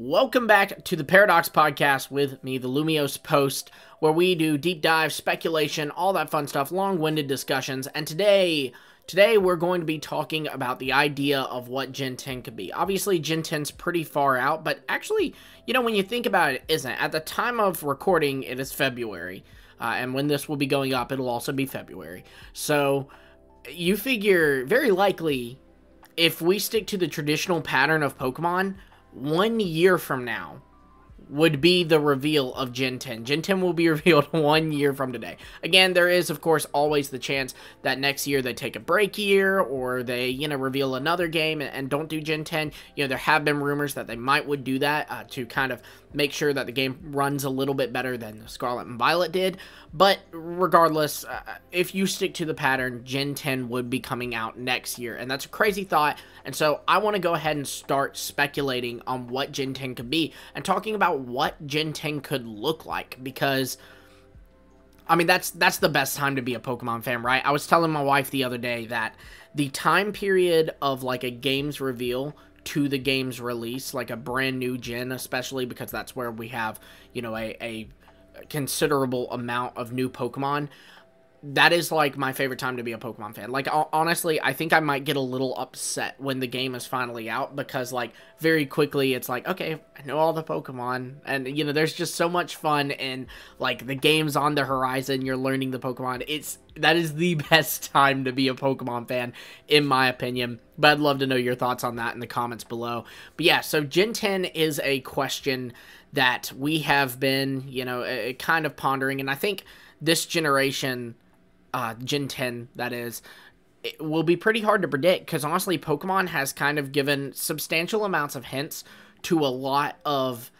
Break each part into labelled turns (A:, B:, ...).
A: Welcome back to the Paradox Podcast with me, the Lumiose Post, where we do deep dive, speculation, all that fun stuff, long-winded discussions, and today we're going to be talking about the idea of what Gen 10 could be. Obviously, Gen 10's pretty far out, but actually, when you think about it, isn't. At the time of recording, it is February, and when this will be going up, it'll also be February. So, you figure, very likely, if we stick to the traditional pattern of Pokemon, 1 year from now would be the reveal of Gen 10. Gen 10 will be revealed 1 year from today. Again, there is, of course, always the chance that next year they take a break year or they, reveal another game and don't do Gen 10. There have been rumors that they would do that to kind of make sure that the game runs a little bit better than Scarlet and Violet did. But regardless, if you stick to the pattern, Gen 10 would be coming out next year. And that's a crazy thought. And so I want to go ahead and start speculating on what Gen 10 could be and talking about what Gen 10 could look like, because that's the best time to be a Pokemon fan, right? I was telling my wife the other day that the time period of like a game's reveal to the game's release, like a brand new gen, especially because that's where we have, a considerable amount of new Pokemon. That is, like, my favorite time to be a Pokemon fan. Like, honestly, I think I might get a little upset when the game is finally out, because, like, very quickly, it's like, okay, I know all the Pokemon, and, there's just so much fun, and, like, the game's on the horizon, you're learning the Pokemon. That is the best time to be a Pokemon fan, in my opinion, but I'd love to know your thoughts on that in the comments below. But yeah, so Gen 10 is a question that we have been, kind of pondering, and I think this generation, Gen 10, that is, it will be pretty hard to predict, because honestly, Pokemon has kind of given substantial amounts of hints to a lot of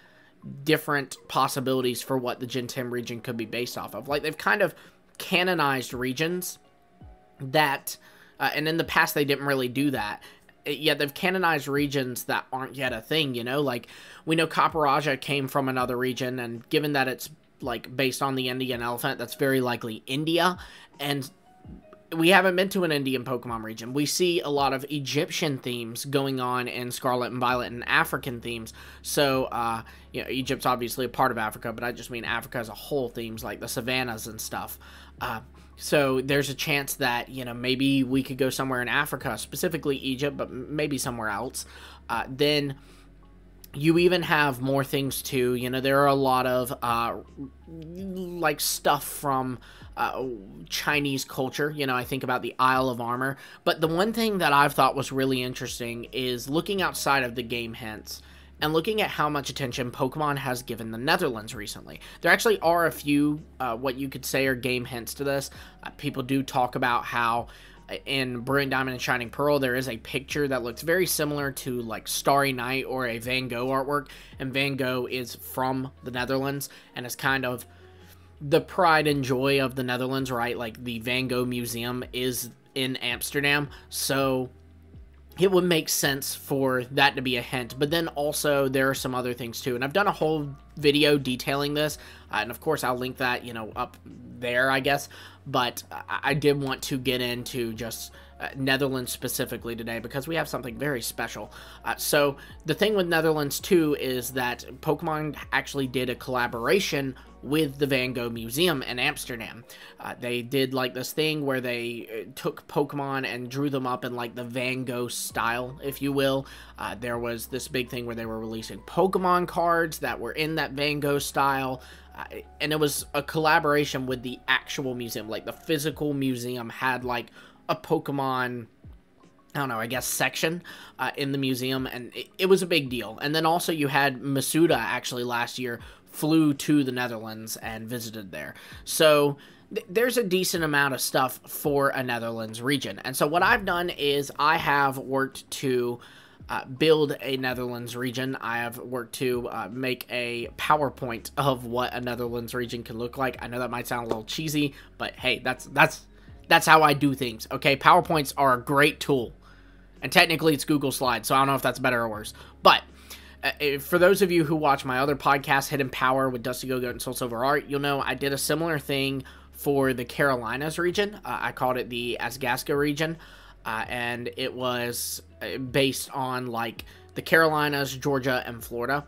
A: different possibilities for what the Gen 10 region could be based off of. Like, they've kind of canonized regions that, and in the past they didn't really do that, yet they've canonized regions that aren't yet a thing, like, we know Copperajah came from another region, and given that it's like based on the Indian elephant, that's very likely India, and we haven't been to an Indian Pokemon region. We see a lot of Egyptian themes going on in Scarlet and Violet, and African themes. So, Egypt's obviously a part of Africa, but I just mean Africa as a whole, themes like the savannas and stuff. So there's a chance that, maybe we could go somewhere in Africa, specifically Egypt, but maybe somewhere else. Then you even have more things too. There are a lot of, like, stuff from Chinese culture. I think about the Isle of Armor. But the one thing that I've thought was really interesting is looking outside of the game hints and looking at how much attention Pokemon has given the Netherlands recently. There actually are a few, what you could say are game hints to this. People do talk about how in Brilliant Diamond and Shining Pearl, there is a picture that looks very similar to, like, Starry Night or a Van Gogh artwork, and Van Gogh is from the Netherlands, and is kind of the pride and joy of the Netherlands, right? Like, the Van Gogh Museum is in Amsterdam, so it would make sense for that to be a hint. But then also there are some other things too, and I've done a whole video detailing this, and of course I'll link that, up there, I guess. But I did want to get into just Netherlands specifically today, because we have something very special. So the thing with Netherlands too is that Pokemon actually did a collaboration with the Van Gogh Museum in Amsterdam. They did, like, this thing where they took Pokemon and drew them up in, like, the Van Gogh style, if you will. There was this big thing where they were releasing Pokemon cards that were in that Van Gogh style, and it was a collaboration with the actual museum. Like, the physical museum had, like, a Pokemon, I don't know, I guess section in the museum, and it was a big deal. And then also you had Masuda actually last year flew to the Netherlands and visited there. So there's a decent amount of stuff for a Netherlands region. And so what I've done is I have worked to build a Netherlands region. I have worked to make a PowerPoint of what a Netherlands region can look like. I know that might sound a little cheesy, but hey, that's how I do things, okay? PowerPoints are a great tool, and technically it's Google Slides, so I don't know if that's better or worse. But for those of you who watch my other podcast, Hidden Power with Dusty Go-Goat and Soul Silver Art, you'll know I did a similar thing for the Carolinas region. I called it the Asgaska region, and it was based on, like, the Carolinas, Georgia, and Florida.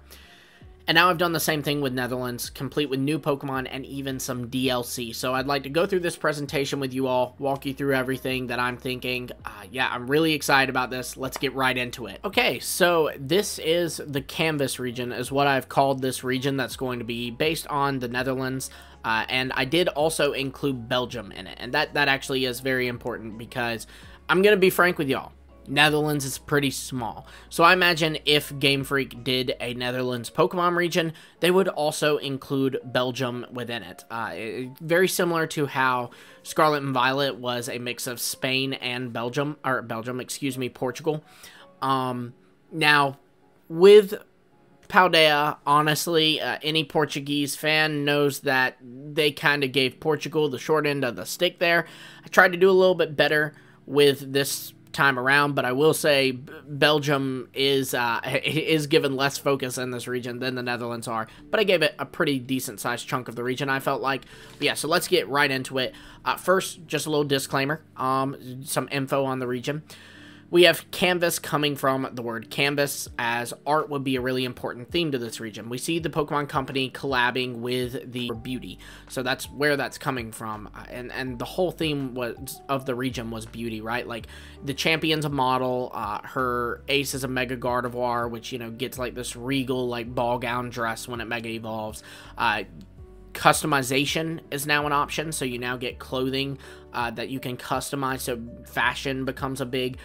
A: And now I've done the same thing with Netherlands, complete with new Pokemon and even some DLC. So I'd like to go through this presentation with you all, walk you through everything that I'm thinking. Yeah, I'm really excited about this. Let's get right into it. Okay, so this is the Canvas region, is what I've called this region that's going to be based on the Netherlands. And I did also include Belgium in it. And that actually is very important because I'm going to be frank with y'all. Netherlands is pretty small. So I imagine if Game Freak did a Netherlands Pokemon region, they would also include Belgium within it. Very similar to how Scarlet and Violet was a mix of Spain and Portugal. Now, with Paldea, honestly, any Portuguese fan knows that they kind of gave Portugal the short end of the stick there. I tried to do a little bit better with this time around, but I will say Belgium is given less focus in this region than the Netherlands are, but I gave it a pretty decent sized chunk of the region, I felt like. But yeah, so let's get right into it. First, just a little disclaimer, some info on the region. We have Canvas coming from the word canvas, as art would be a really important theme to this region. We see the Pokemon Company collabing with the beauty, so that's where that's coming from. And the whole theme of the region was beauty, right? Like, the champion's a model, her ace is a Mega Gardevoir, which, you know, gets like this regal, like, ball gown dress when it Mega Evolves. Customization is now an option, so you now get clothing that you can customize, so fashion becomes a big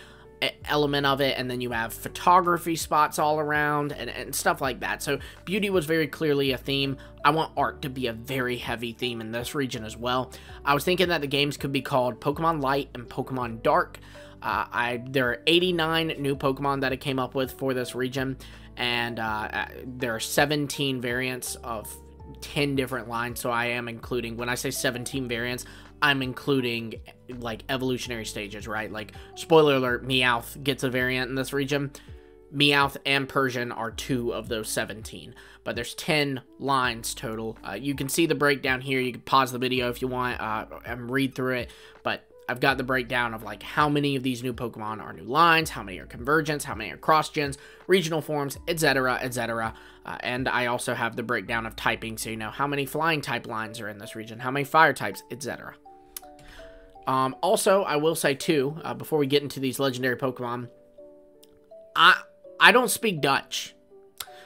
A: element of it, and then you have photography spots all around and stuff like that. So beauty was very clearly a theme. I want art to be a very heavy theme in this region as well. I was thinking that the games could be called Pokemon Light and Pokemon Dark. There are 89 new Pokemon that I came up with for this region, and there are 17 variants of 10 different lines, so I am including, when I say 17 variants, I'm including, like, evolutionary stages, right? Like, spoiler alert, Meowth gets a variant in this region. Meowth and Persian are 2 of those 17, but there's 10 lines total. You can see the breakdown here. You can pause the video if you want and read through it, but I've got the breakdown of, like, how many of these new Pokemon are new lines, how many are convergence, how many are cross-gens, regional forms, etc., etc. And I also have the breakdown of typing, so you know how many flying type lines are in this region, how many fire types, etc. Also, I will say, too, before we get into these legendary Pokemon, I don't speak Dutch.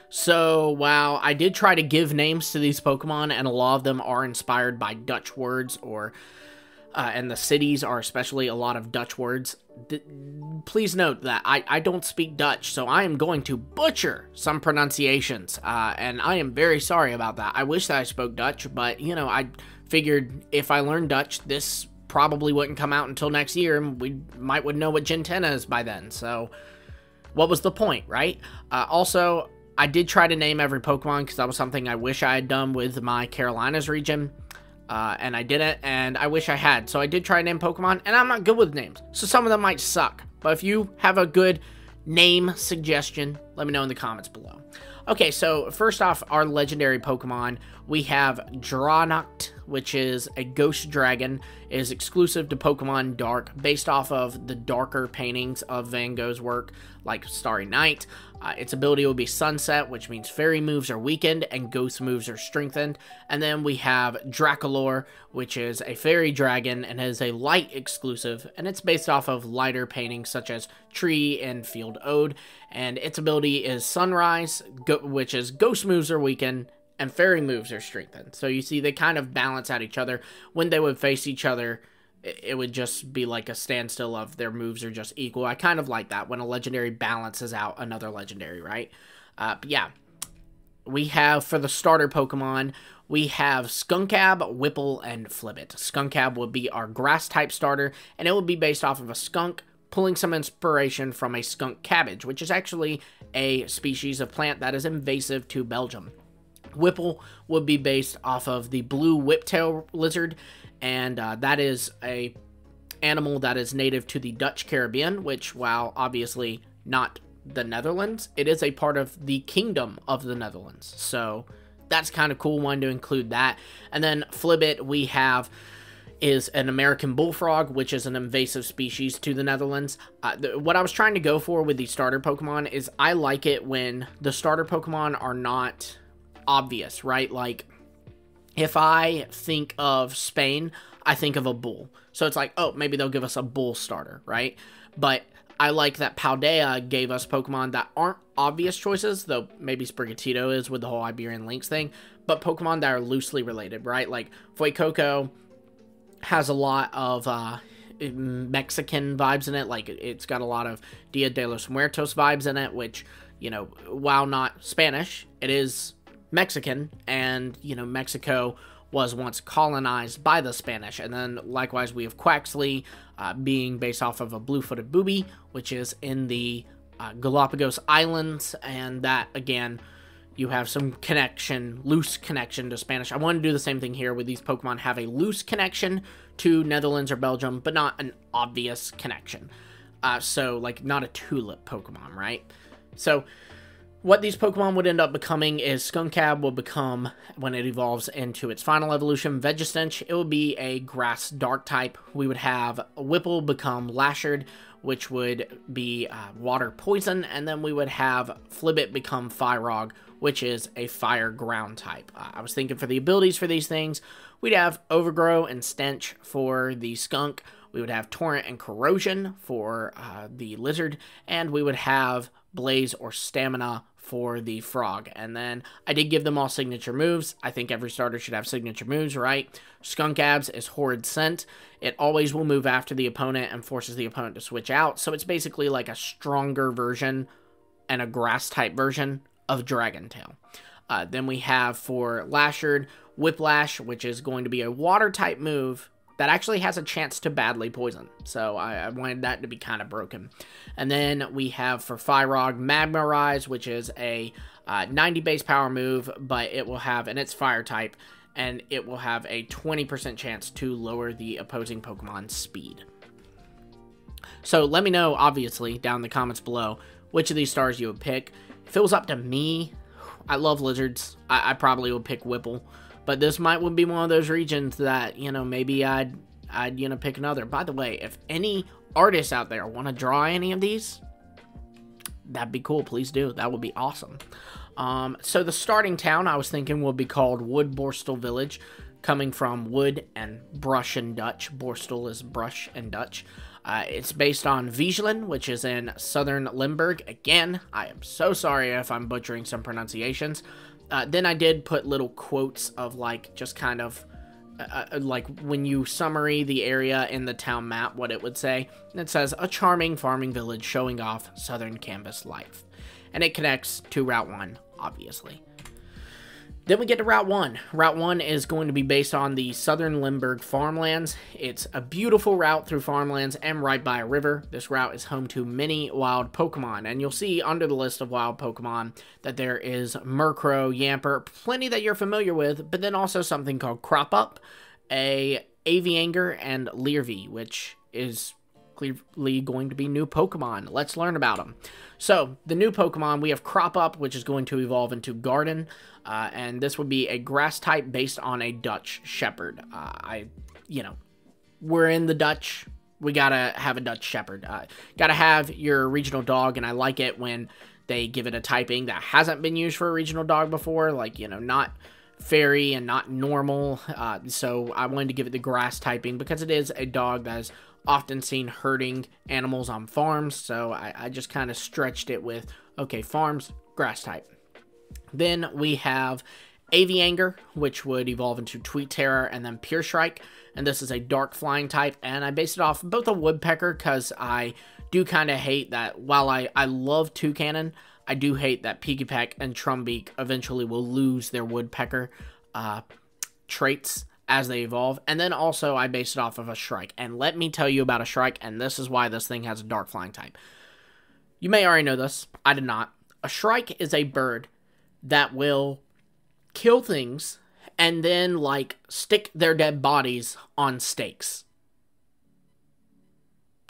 A: So, while I did try to give names to these Pokemon, and a lot of them are inspired by Dutch words, and the cities are especially a lot of Dutch words, please note that I don't speak Dutch, so I am going to butcher some pronunciations, and I am very sorry about that. I wish that I spoke Dutch, but, you know, I figured if I learned Dutch, this probably wouldn't come out until next year, and we would know what Gen 10 is by then, so what was the point, right? Also, I did try to name every Pokemon, because that was something I wish I had done with my Carolinas region, and I didn't, and I wish I had, so I did try to name Pokemon, and I'm not good with names, so some of them might suck, but if you have a good name suggestion, let me know in the comments below. Okay, so first off, our legendary Pokemon, we have Dranoct, which is a ghost dragon. It is exclusive to Pokemon Dark, based off of the darker paintings of Van Gogh's work, like Starry Night. Its ability will be Sunset, which means fairy moves are weakened and ghost moves are strengthened. And then we have Draculor, which is a fairy dragon and is a light exclusive, and it's based off of lighter paintings such as Tree and Field Ode. And its ability is Sunrise, which is ghost moves are weakened and fairy moves are strengthened. So you see, they kind of balance out each other. When they would face each other, it would just be like a standstill of their moves are just equal. I kind of like that when a legendary balances out another legendary, right? But yeah, we have, for the starter Pokemon, we have Skunkab, Whipple, and Flibbit. Skunkab would be our grass-type starter, and it would be based off of a skunk, pulling some inspiration from a skunk cabbage, which is actually a species of plant that is invasive to Belgium. Whipple would be based off of the blue whiptail lizard, and that is a animal that is native to the Dutch Caribbean, which, while obviously not the Netherlands, it is a part of the Kingdom of the Netherlands. So that's kind of cool, one to include that. And then Flibbit we have is an American bullfrog, which is an invasive species to the Netherlands. What I was trying to go for with the starter Pokemon is I like it when the starter Pokemon are not obvious, right? Like, if I think of Spain, I think of a bull. So it's like, oh, maybe they'll give us a bull starter, right? But I like that Paldea gave us Pokemon that aren't obvious choices, though maybe Sprigatito is with the whole Iberian Lynx thing, but Pokemon that are loosely related, right? Like, Fuecoco has a lot of Mexican vibes in it. Like, it's got a lot of Dia de los Muertos vibes in it, which, you know, while not Spanish, it is Mexican, and, you know, Mexico was once colonized by the Spanish. And then likewise we have Quaxley being based off of a blue-footed booby, which is in the Galapagos Islands, and that again, you have some connection, loose connection to Spanish. I want to do the same thing here with these Pokemon, have a loose connection to Netherlands or Belgium, but not an obvious connection. So like not a tulip Pokemon, right? So what these Pokemon would end up becoming is Skunkab will become, when it evolves into its final evolution, Vegestench. It would be a grass dark type. We would have Whipple become Lashard, which would be water poison, and then we would have Flibbit become Firog, which is a fire ground type. I was thinking for the abilities for these things, we'd have Overgrow and Stench for the Skunk. We would have Torrent and Corrosion for the Lizard, and we would have Blaze or Stamina for the Frog. And then I did give them all signature moves. I think every starter should have signature moves, right? Skunkab's is Horrid Scent. It always will move after the opponent and forces the opponent to switch out. So it's basically like a stronger version and a grass type version of Dragon Tail. Then we have for Lashard, Whiplash, which is going to be a water type move that actually has a chance to badly poison. So I wanted that to be kind of broken. And then we have for Firog, Magma Rise, which is a 90 base power move, but it will have, and it's fire type, and it will have a 20% chance to lower the opposing Pokemon's speed. So let me know, obviously, down in the comments below, which of these stars you would pick. If it was up to me, I love lizards. I probably would pick Whipple. But this might be one of those regions that, you know, maybe I'd you know, pick another. By the way, if any artists out there want to draw any of these, that'd be cool. Please do. That would be awesome. So the starting town, I was thinking, would be called Wood Borstel Village, coming from wood and brush in Dutch. Borstel is brush in Dutch. It's based on Vigeland, which is in southern Limburg. Again, I am so sorry if I'm butchering some pronunciations. Then I did put little quotes of, like, just kind of, like, when you summary the area in the town map, what it would say. And it says, a charming farming village showing off southern canvas life. And it connects to Route 1, obviously. Then we get to Route 1. Route 1 is going to be based on the southern Limburg farmlands. It's a beautiful route through farmlands and right by a river. This route is home to many wild Pokemon, and you'll see under the list of wild Pokemon that there is Murkrow, Yamper, plenty that you're familiar with, but then also something called Crop-Up, a Avianger, and Leervee, which is clearly going to be new Pokemon. Let's learn about them. So, the new Pokemon, we have Crop-Up, which is going to evolve into Garden, and this would be a grass type based on a Dutch Shepherd. You know, we're in the Dutch, we gotta have a Dutch Shepherd. Gotta have your regional dog, and I like it when they give it a typing that hasn't been used for a regional dog before, like, you know, not fairy and not normal. So I wanted to give it the grass typing because it is a dog that is often seen herding animals on farms, so I just kind of stretched it with, okay, farms, grass type. Then we have Avianger, which would evolve into Tweet Terror, and then Pure Strike, and this is a dark flying type, and I based it off both a Woodpecker, because I do kind of hate that, while I love Toucannon, I do hate that Pikipek and Trumbeak eventually will lose their Woodpecker traits as they evolve. And then also I based it off of a Shrike. And let me tell you about a Shrike, and this is why this thing has a dark flying type. You may already know this. I did not. A Shrike is a bird that will kill things and then, like, stick their dead bodies on stakes.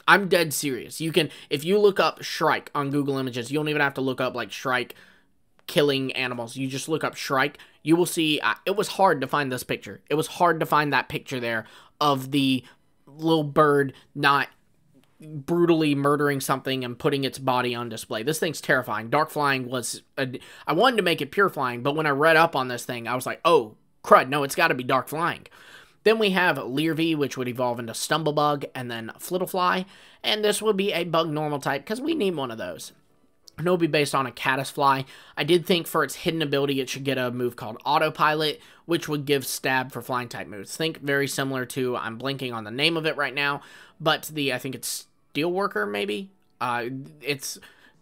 A: I'm dead serious. You can, if you look up Shrike on Google Images, you don't even have to look up, like, Shrike killing animals. You just look up Shrike. You will see, it was hard to find this picture. It was hard to find that picture there of the little bird not brutally murdering something and putting its body on display. This thing's terrifying. Dark Flying was... I wanted to make it Pure Flying, but when I read up on this thing, I was like, oh, crud, no, it's got to be Dark Flying. Then we have Leervee, which would evolve into Stumblebug, and then Flittlefly, and this would be a bug normal type, because we need one of those. And it'll be based on a Caddisfly. I did think for its hidden ability, it should get a move called Autopilot, which would give stab for flying type moves. Think very similar to, I'm blanking on the name of it right now, but I think it's Steelworker, maybe? It's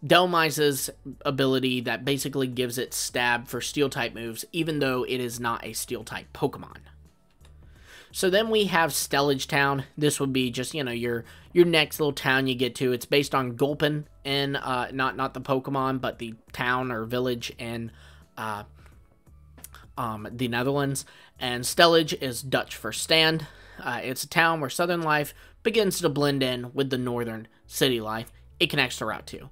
A: Dhelmise's ability that basically gives it stab for steel type moves, even though it is not a steel type Pokemon. So then we have Stellage Town. This would be just, your next little town you get to. It's based on Gulpin in, not the Pokemon, but the town or village in the Netherlands. And Stellage is Dutch for stand. It's a town where southern life begins to blend in with the northern city life. It connects to Route 2.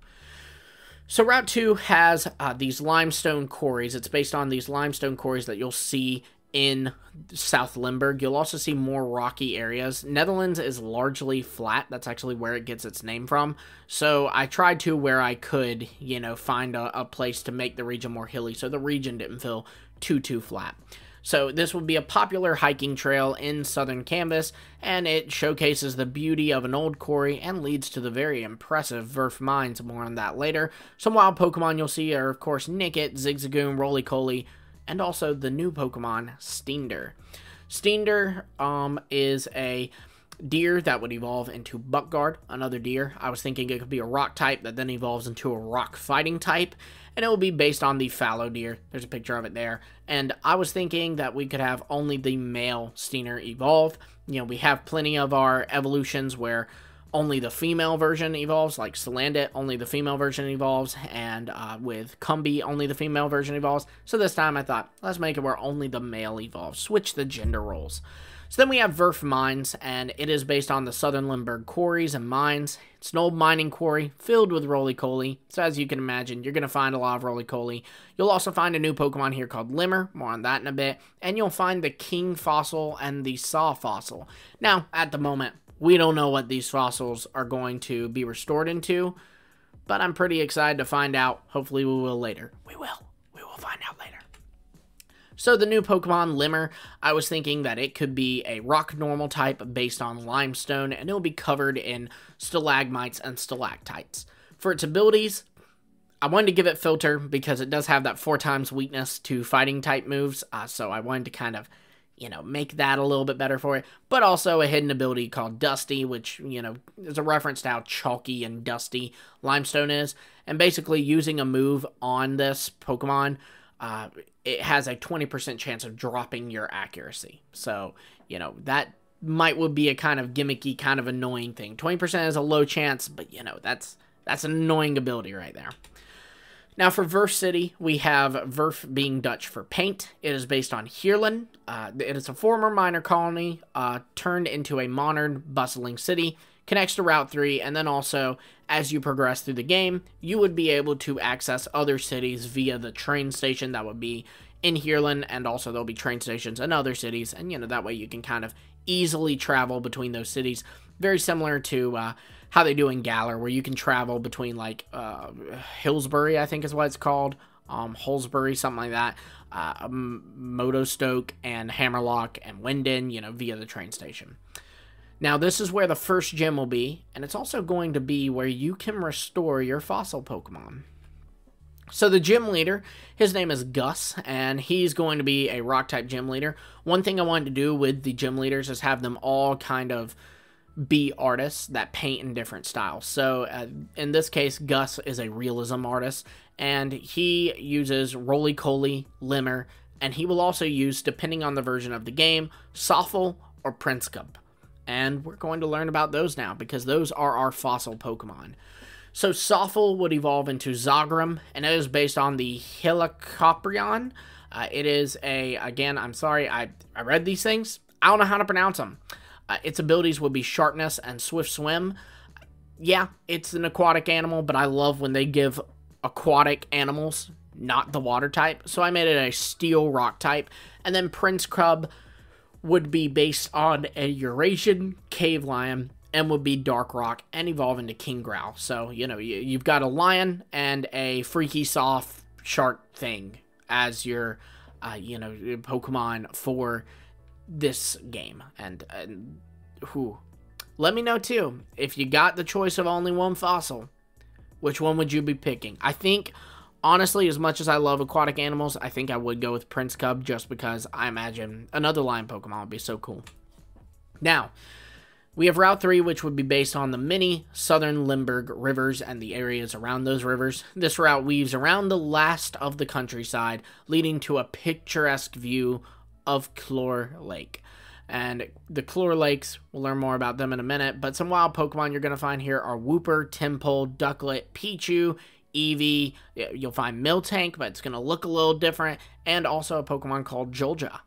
A: So Route 2 has these limestone quarries. It's based on these limestone quarries that you'll see in South Limburg. You'll also see more rocky areas. Netherlands is largely flat. That's actually where it gets its name from. So I tried to, where I could, find a place to make the region more hilly, so the region didn't feel too flat. So this would be a popular hiking trail in southern Canvas, and it showcases the beauty of an old quarry and leads to the very impressive Verf Mines. More on that later. Some wild Pokemon you'll see are, of course, Nickit, Zigzagoon, Roly-Coly, and also the new Pokemon, Steender. Steender is a deer that would evolve into Buckguard, another deer. I was thinking it could be a rock type that then evolves into a rock fighting type, and it will be based on the fallow deer. There's a picture of it there. And I was thinking that we could have only the male Steender evolve. We have plenty of our evolutions where only the female version evolves, like Salandit, only the female version evolves, and with Combee, only the female version evolves. So this time I thought, let's make it where only the male evolves. Switch the gender roles. So then we have Verf Mines, and it is based on the Southern Limburg quarries and mines. It's an old mining quarry filled with Roly-Coly. So as you can imagine, you're going to find a lot of Roly-Coly. You'll also find a new Pokemon here called Limmer. More on that in a bit. And you'll find the King Fossil and the Saw Fossil. Now, at the moment, we don't know what these fossils are going to be restored into, but I'm pretty excited to find out. Hopefully we will later. We will find out later. So the new Pokemon, Limmer, I was thinking that it could be a rock normal type based on limestone, and it'll be covered in stalagmites and stalactites. For its abilities, I wanted to give it Filter because it does have that 4 times weakness to fighting type moves, so I wanted to kind of make that a little bit better for it, but also a hidden ability called Dusty, which, is a reference to how chalky and dusty limestone is, and basically using a move on this Pokemon, it has a 20% chance of dropping your accuracy. So, that would be a kind of gimmicky, kind of annoying thing. 20% is a low chance, but, that's an annoying ability right there. Now for Verf City, we have Verf being Dutch for paint. It is based on Heerlen. It is a former miner colony turned into a modern, bustling city. Connects to Route 3, and then also, as you progress through the game, you would be able to access other cities via the train station that would be in Heerlen, and also there'll be train stations in other cities, and that way you can kind of easily travel between those cities. Very similar to how they do in Galar, where you can travel between, like, Hillsbury, I think is what it's called, Holsbury, something like that, Motostoke, and Hammerlock, and Winden, via the train station. Now, this is where the first gym will be, and it's also going to be where you can restore your fossil Pokemon. So the gym leader, his name is Gus, and he's going to be a rock-type gym leader. One thing I wanted to do with the gym leaders is have them all kind of be artists that paint in different styles. So in this case, Gus is a realism artist, and he uses Roly-Coly, Limmer, and he will also use, depending on the version of the game, Soffle or Prinscup. And we're going to learn about those now, because those are our fossil Pokemon. So Soffle would evolve into Zagrum, and it is based on the Helicoprion. It is again, I'm sorry, I read these things. I don't know how to pronounce them. Its abilities would be Sharpness and Swift Swim. Yeah, it's an aquatic animal, but I love when they give aquatic animals not the water type. So I made it a Steel Rock type. And then Prinscup would be based on a Eurasian cave lion, and would be Dark Rock and evolve into King Growl. So, you know, you've got a lion and a freaky soft shark thing as your, you know, Pokemon for this game. And who? Let me know, too, if you got the choice of only one fossil, which one would you be picking? I think, honestly, as much as I love aquatic animals, I think I would go with Prince Cub just because I imagine another lion Pokemon would be so cool. Now, we have Route 3, which would be based on the many southern Limburg rivers and the areas around those rivers. This route weaves around the last of the countryside, leading to a picturesque view of Clore Lake. And the Clore Lakes, we'll learn more about them in a minute, but some wild Pokemon you're going to find here are Wooper, Temple, Ducklet, Pichu, Eevee. You'll find Miltank, but it's going to look a little different, and also a Pokemon called Jolja.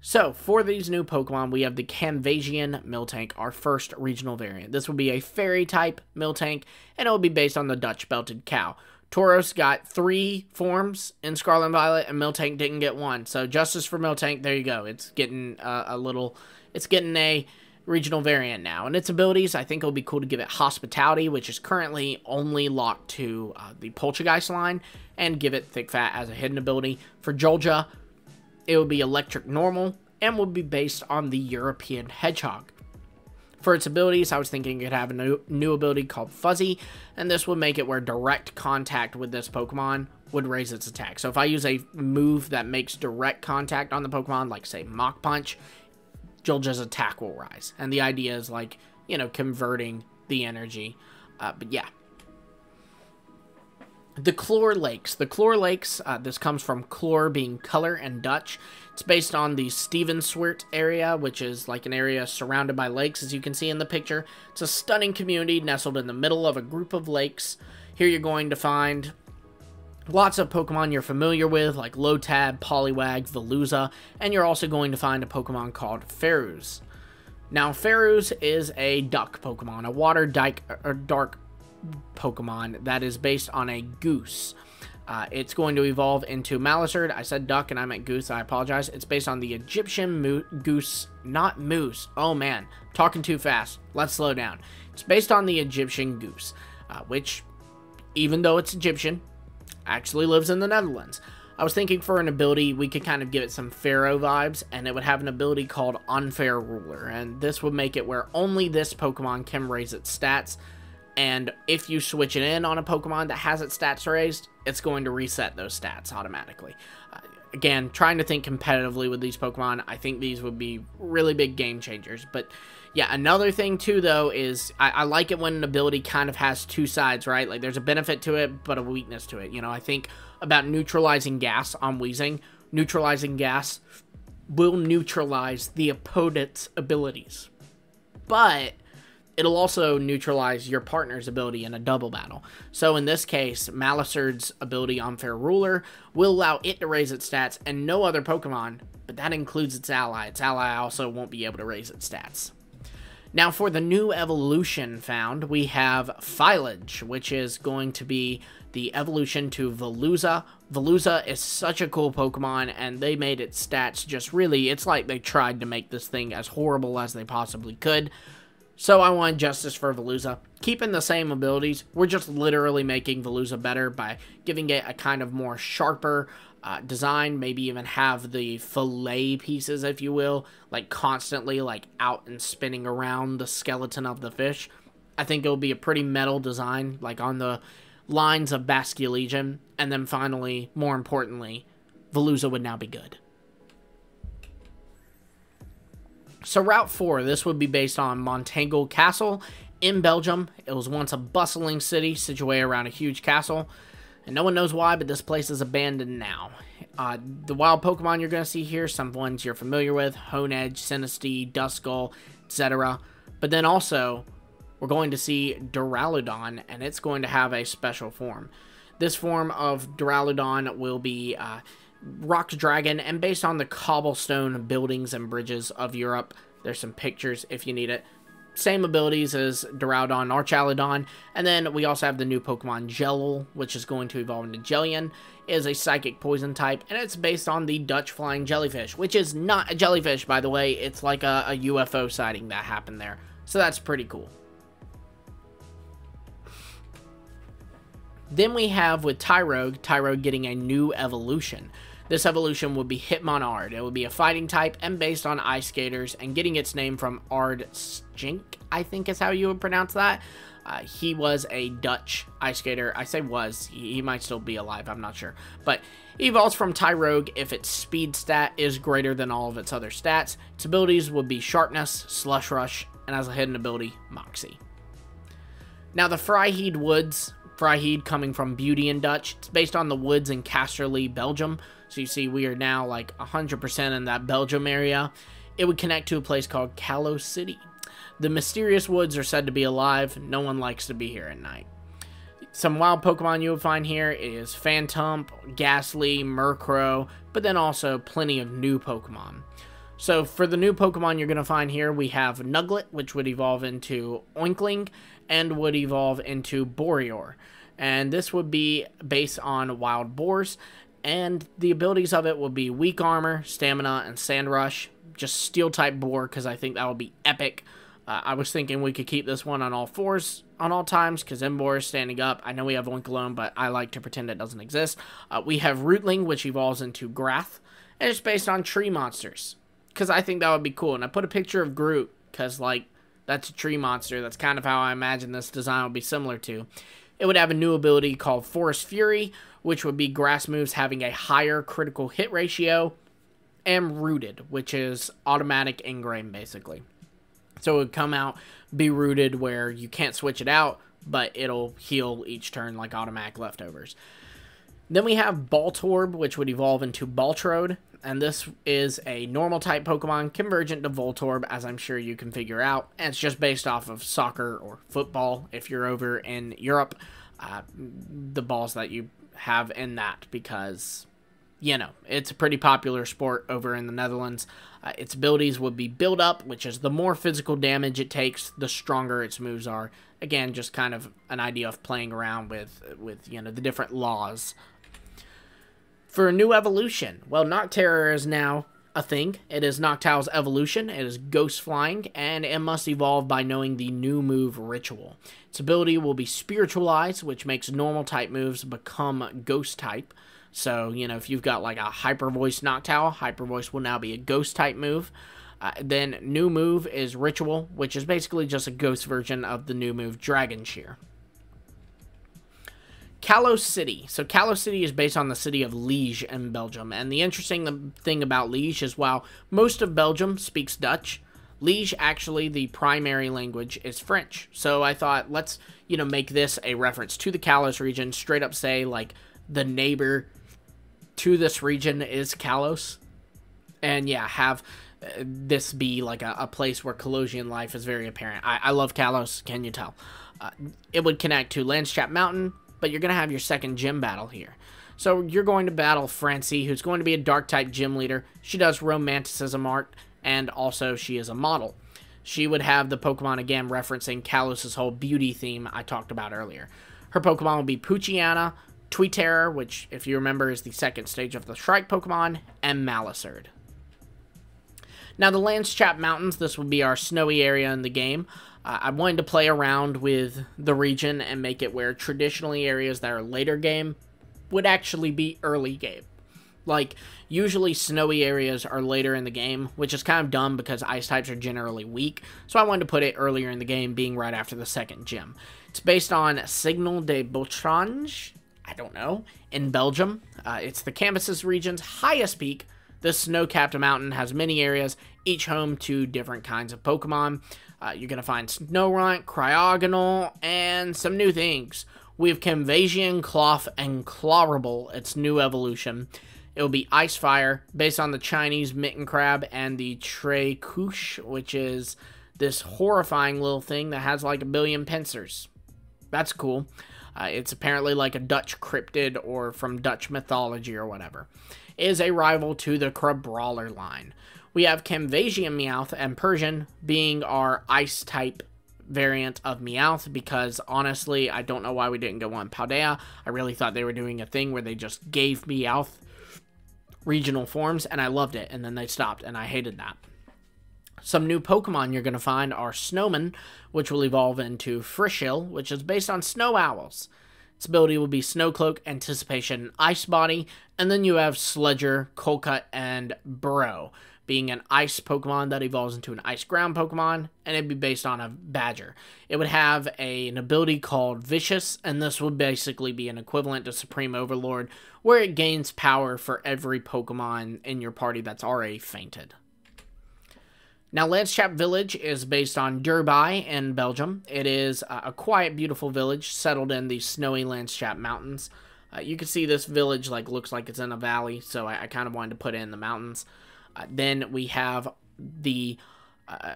A: So, for these new Pokemon, we have the Canvasian Miltank, our first regional variant. This will be a Fairy-type Miltank, and it will be based on the Dutch-belted cow. Tauros got 3 forms in Scarlet and Violet, and Miltank didn't get 1. So, justice for Miltank, there you go. It's getting a regional variant now. And its abilities, I think it would be cool to give it Hospitality, which is currently only locked to the Poltergeist line, and give it Thick Fat as a hidden ability. For Jolja, it would be Electric Normal, and would be based on the European Hedgehog. For its abilities, I was thinking it could have a new ability called Fuzzy, and this would make it where direct contact with this Pokemon would raise its attack. So if I use a move that makes direct contact on the Pokemon, like say Mach Punch, Jolja's attack will rise. And the idea is like, you know, converting the energy. But yeah. The Clore Lakes. The Clore Lakes, this comes from Clore being color and Dutch. It's based on the Stevenswert area, which is like an area surrounded by lakes, as you can see in the picture. It's a stunning community nestled in the middle of a group of lakes. Here you're going to find lots of Pokemon you're familiar with, like Lotad, Poliwag, Veluza, and you're also going to find a Pokemon called Ferruz. Now, Ferruz is a duck Pokemon, a water dark Pokemon that is based on a goose. It's going to evolve into Malasard. I said duck and I meant goose. I apologize. It's based on the Egyptian goose, not moose. Oh man, talking too fast. Let's slow down. It's based on the Egyptian goose, which, even though it's Egyptian, actually lives in the Netherlands. I was thinking for an ability, we could kind of give it some Pharaoh vibes, and it would have an ability called Unfair Ruler, and this would make it where only this Pokemon can raise its stats. And if you switch it in on a Pokemon that has its stats raised, it's going to reset those stats automatically. Again, trying to think competitively with these Pokemon, I think these would be really big game changers. But yeah, another thing too, though, is I like it when an ability kind of has two sides, right? Like there's a benefit to it, but a weakness to it. You know, I think about neutralizing gas on Weezing. Neutralizing gas will neutralize the opponent's abilities. But it'll also neutralize your partner's ability in a double battle. So in this case, Malasard's ability Unfair Ruler will allow it to raise its stats and no other Pokemon, but that includes its ally. Its ally also won't be able to raise its stats. Now for the new evolution found, we have Phylage, which is going to be the evolution to Veluza. Veluza is such a cool Pokemon, and they made its stats just really, it's like they tried to make this thing as horrible as they possibly could. So I want justice for Veluza. Keeping the same abilities, we're just literally making Veluza better by giving it a kind of more sharper design, maybe even have the fillet pieces, if you will, like constantly like out and spinning around the skeleton of the fish. I think it'll be a pretty metal design, like on the lines of Basculegion, and then finally, more importantly, Veluza would now be good. So Route 4, this would be based on Montangle Castle in Belgium. It was once a bustling city situated around a huge castle, and no one knows why, but this place is abandoned now. The wild Pokemon you're going to see here, some ones you're familiar with, Honedge, Sinistea, Duskull, etc. But then also, we're going to see Duraludon, and it's going to have a special form. This form of Duraludon will be Rock Dragon, and based on the cobblestone buildings and bridges of Europe. There's some pictures if you need it. Same abilities as Duraludon, Archaludon, and then we also have the new Pokemon Jello, which is going to evolve into Jellion. It is a psychic poison type, and it's based on the Dutch flying jellyfish, which is not a jellyfish, by the way. It's like a UFO sighting that happened there. So that's pretty cool. Then we have with Tyrogue getting a new evolution. This evolution would be Hitmonard. It would be a fighting type and based on ice skaters and getting its name from Ard Skink, I think is how you would pronounce that. He was a Dutch ice skater. I say was. He might still be alive. I'm not sure. But he evolves from Tyrogue if its speed stat is greater than all of its other stats. Its abilities would be Sharpness, Slush Rush, and as a hidden ability, Moxie. Now the Vryheid Woods. Vryheid coming from Beauty in Dutch. It's based on the woods in Casterly, Belgium. So you see we are now like 100% in that Belgium area. It would connect to a place called Kalos City. The mysterious woods are said to be alive. No one likes to be here at night. Some wild Pokemon you would find here is Phantump, Ghastly, Murkrow, but then also plenty of new Pokemon. So for the new Pokemon you're going to find here, we have Nuglet, which would evolve into Oinkling, and would evolve into Boreor. And this would be based on wild boars, and the abilities of it will be Weak Armor, Stamina, and Sand Rush. Just Steel-type boar, because I think that would be epic. I was thinking we could keep this one on all fours on all times, because Emboar is standing up. I know we have Oinkologne, but I like to pretend it doesn't exist. We have Rootling, which evolves into Grath, and it's based on tree monsters, because I think that would be cool. And I put a picture of Groot, because, like, that's a tree monster. That's kind of how I imagine this design would be similar to. It would have a new ability called Forest Fury, which would be grass moves having a higher critical hit ratio, and Rooted, which is automatic ingrain, basically. So it would come out, be rooted where you can't switch it out, but it'll heal each turn like automatic leftovers. Then we have Baltorb, which would evolve into Baltrode, and this is a normal type Pokemon convergent to Voltorb, as I'm sure you can figure out. And it's just based off of soccer or football if you're over in Europe, the balls that you have in that, because, you know, it's a pretty popular sport over in the Netherlands. Its abilities would be Build Up, which is the more physical damage it takes, the stronger its moves are. Again, just kind of an idea of playing around with you know, the different laws. For a new evolution, well, Nocterra is now a thing. It is Noctowl's evolution. It is Ghost Flying, and it must evolve by knowing the new move Ritual. Its ability will be Spiritualize, which makes normal type moves become Ghost type. So, you know, if you've got like a Hyper Voice Noctowl, Hyper Voice will now be a Ghost type move. Then new move is Ritual, which is basically just a Ghost version of the new move Dragon Shear. Kalos City. So Kalos City is based on the city of Liege in Belgium. And the interesting thing about Liege is while most of Belgium speaks Dutch, Liege actually the primary language is French. So I thought let's, you know, make this a reference to the Kalos region, straight up say like the neighbor to this region is Kalos. And yeah, have this be like a place where Kalosian life is very apparent. I love Kalos, can you tell? It would connect to Landschap Mountain, but you're going to have your second gym battle here. So you're going to battle Francie, who's going to be a Dark-type gym leader. She does Romanticism art, and also she is a model. She would have the Pokemon, again, referencing Kalos' whole beauty theme I talked about earlier. Her Pokemon would be Poochyena, Tweeterror, which, if you remember, is the second stage of the Shrike Pokemon, and Malasard. Now, the Landschap Mountains, this would be our snowy area in the game. I wanted to play around with the region and make it where traditionally areas that are later game would actually be early game. Like, usually snowy areas are later in the game, which is kind of dumb because ice types are generally weak. So I wanted to put it earlier in the game, being right after the second gym. It's based on Signal de Botrange, I don't know, in Belgium. It's the Cambyses region's highest peak. This snow-capped mountain has many areas, each home to different kinds of Pokemon. You're going to find Snorunt, Cryogonal, and some new things. We have Camvasian, Cloth, and Chlorable, its new evolution. It will be Ice Fire, based on the Chinese Mitten Crab and the Trekush, which is this horrifying little thing that has like a billion pincers. That's cool. It's apparently like a Dutch cryptid or from Dutch mythology or whatever. It is a rival to the Crabrawler line. We have Camvasian Meowth and Persian being our ice-type variant of Meowth, because honestly, I don't know why we didn't go on Paldea. I really thought they were doing a thing where they just gave Meowth regional forms, and I loved it, and then they stopped, and I hated that. Some new Pokemon you're going to find are Snowman, which will evolve into Frischhill, which is based on Snow Owls. Its ability will be Snowcloak, Anticipation, and Ice Body. And then you have Sledger, Colcut, and Burrow, being an Ice Pokemon that evolves into an Ice Ground Pokemon, and it'd be based on a Badger. It would have an ability called Vicious, and this would basically be an equivalent to Supreme Overlord, where it gains power for every Pokemon in your party that's already fainted. Now, Landschap Village is based on Derby in Belgium. It is a quiet, beautiful village settled in the snowy Landschap Mountains. You can see this village looks like it's in a valley, so I kind of wanted to put it in the mountains. Then we have the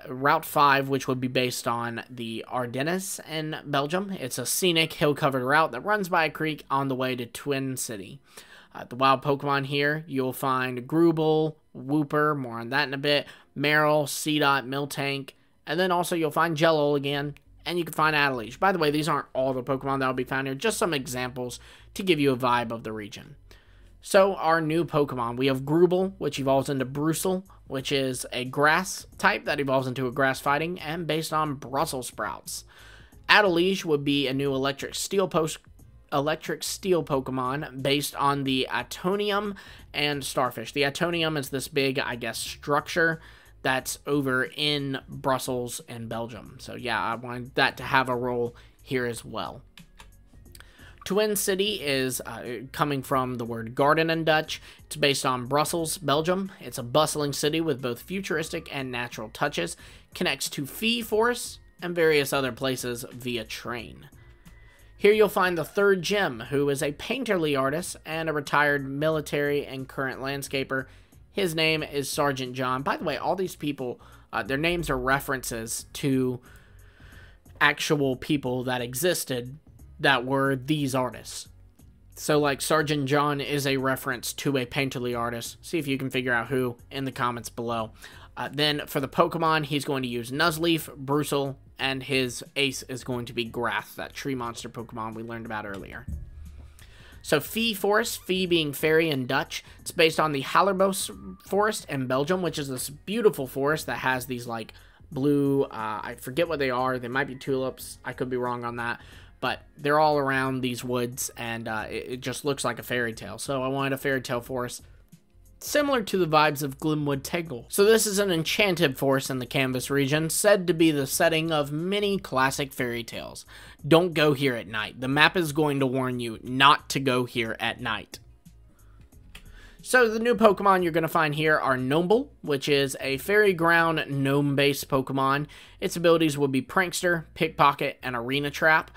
A: Route 5, which would be based on the Ardennes in Belgium. It's a scenic, hill-covered route that runs by a creek on the way to Twin City. The wild Pokemon here, you'll find Grubel, Wooper, more on that in a bit, Marill, Seedot, Miltank, and then also you'll find Jello again, and you can find Adelish. By the way, these aren't all the Pokemon that will be found here, just some examples to give you a vibe of the region. So, our new Pokemon, we have Grubel, which evolves into Brussel, which is a grass type that evolves into a grass fighting, and based on Brussels sprouts. Adelish would be a new electric steel Pokemon based on the Atonium and Starfish. The Atonium is this big, structure that's over in Brussels and Belgium. So yeah, I wanted that to have a role here as well. Twin City is coming from the word garden in Dutch. It's based on Brussels, Belgium. It's a bustling city with both futuristic and natural touches. Connects to Fee Forest and various other places via train. Here you'll find the third Jim, who is a painterly artist and a retired military and current landscaper. His name is Sergeant John. By the way, all these people, their names are references to actual people that existed that were these artists. So, Sergeant John is a reference to a painterly artist. See if you can figure out who in the comments below. Then, for the Pokemon, he's going to use Nuzleaf, Brussel, and his ace is going to be Grath, that tree monster Pokemon we learned about earlier. So Fee Forest, Fee being fairy in Dutch, it's based on the Hallerbos Forest in Belgium, which is this beautiful forest that has these blue, I forget what they are, they might be tulips, I could be wrong on that, but they're all around these woods, and it just looks like a fairy tale. So I wanted a fairy tale forest similar to the vibes of Glimwood Tangle. So this is an enchanted forest in the Canvas region, said to be the setting of many classic fairy tales. Don't go here at night. The map is going to warn you not to go here at night. So the new Pokemon you're going to find here are Gnomble, which is a fairy ground gnome-based Pokemon. Its abilities will be Prankster, Pickpocket, and Arena Trap.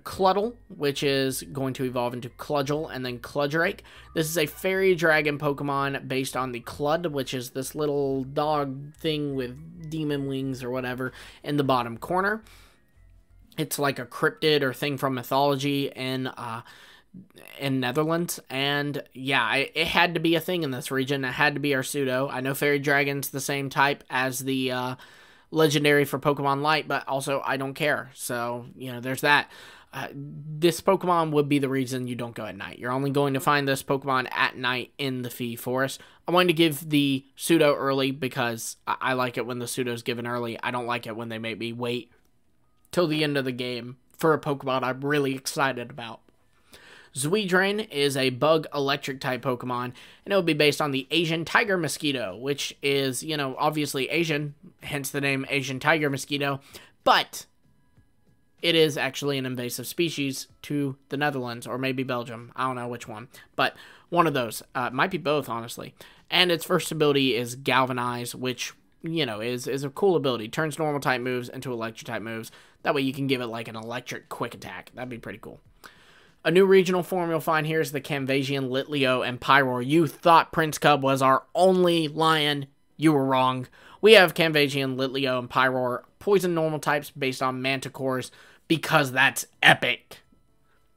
A: Cluddle, which is going to evolve into Cludgel, and then Cludrake. This is a fairy dragon Pokemon based on the Clud, which is this little dog thing with demon wings or whatever in the bottom corner. It's like a cryptid or thing from mythology in Netherlands, and yeah, it had to be a thing in this region. It had to be our pseudo. I know fairy dragon's the same type as the legendary for Pokemon Light, but also I don't care. So, there's that. This Pokemon would be the reason you don't go at night. You're only going to find this Pokemon at night in the Fee Forest. I wanted to give the pseudo early because I like it when the pseudo's given early. I don't like it when they make me wait till the end of the game for a Pokemon I'm really excited about. Zuidrain is a bug electric type Pokemon, and it will be based on the Asian tiger mosquito, which is, obviously Asian, hence the name Asian tiger mosquito, but it is actually an invasive species to the Netherlands, or maybe Belgium. I don't know which one, but one of those. Might be both, honestly. And its first ability is Galvanize, which, is a cool ability. Turns normal type moves into electric type moves. That way you can give it an electric quick attack. That'd be pretty cool. A new regional form you'll find here is the Canvasian, Litleo, and Pyroar. You thought Prince Cub was our only lion. You were wrong. We have Canvasian, Litleo, and Pyroar, poison normal types based on Manticores, because that's epic.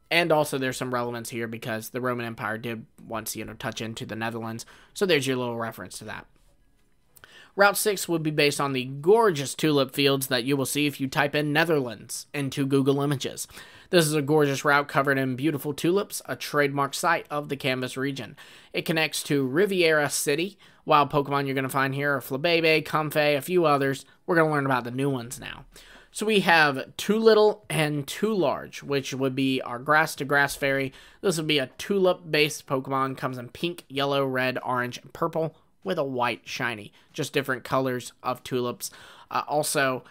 A: And also there's some relevance here because the Roman Empire did once, touch into the Netherlands. So there's your little reference to that. Route 6 would be based on the gorgeous tulip fields that you will see if you type in Netherlands into Google Images. This is a gorgeous route covered in beautiful tulips, a trademark site of the Canvas region. It connects to Riviera City. Wild Pokemon you're going to find here are Flabebe, Comfey, a few others. We're going to learn about the new ones now. So we have Too Little and Too Large, which would be our Grass to Grass Fairy. This would be a tulip-based Pokemon. Comes in pink, yellow, red, orange, and purple with a white shiny. Just different colors of tulips. Also,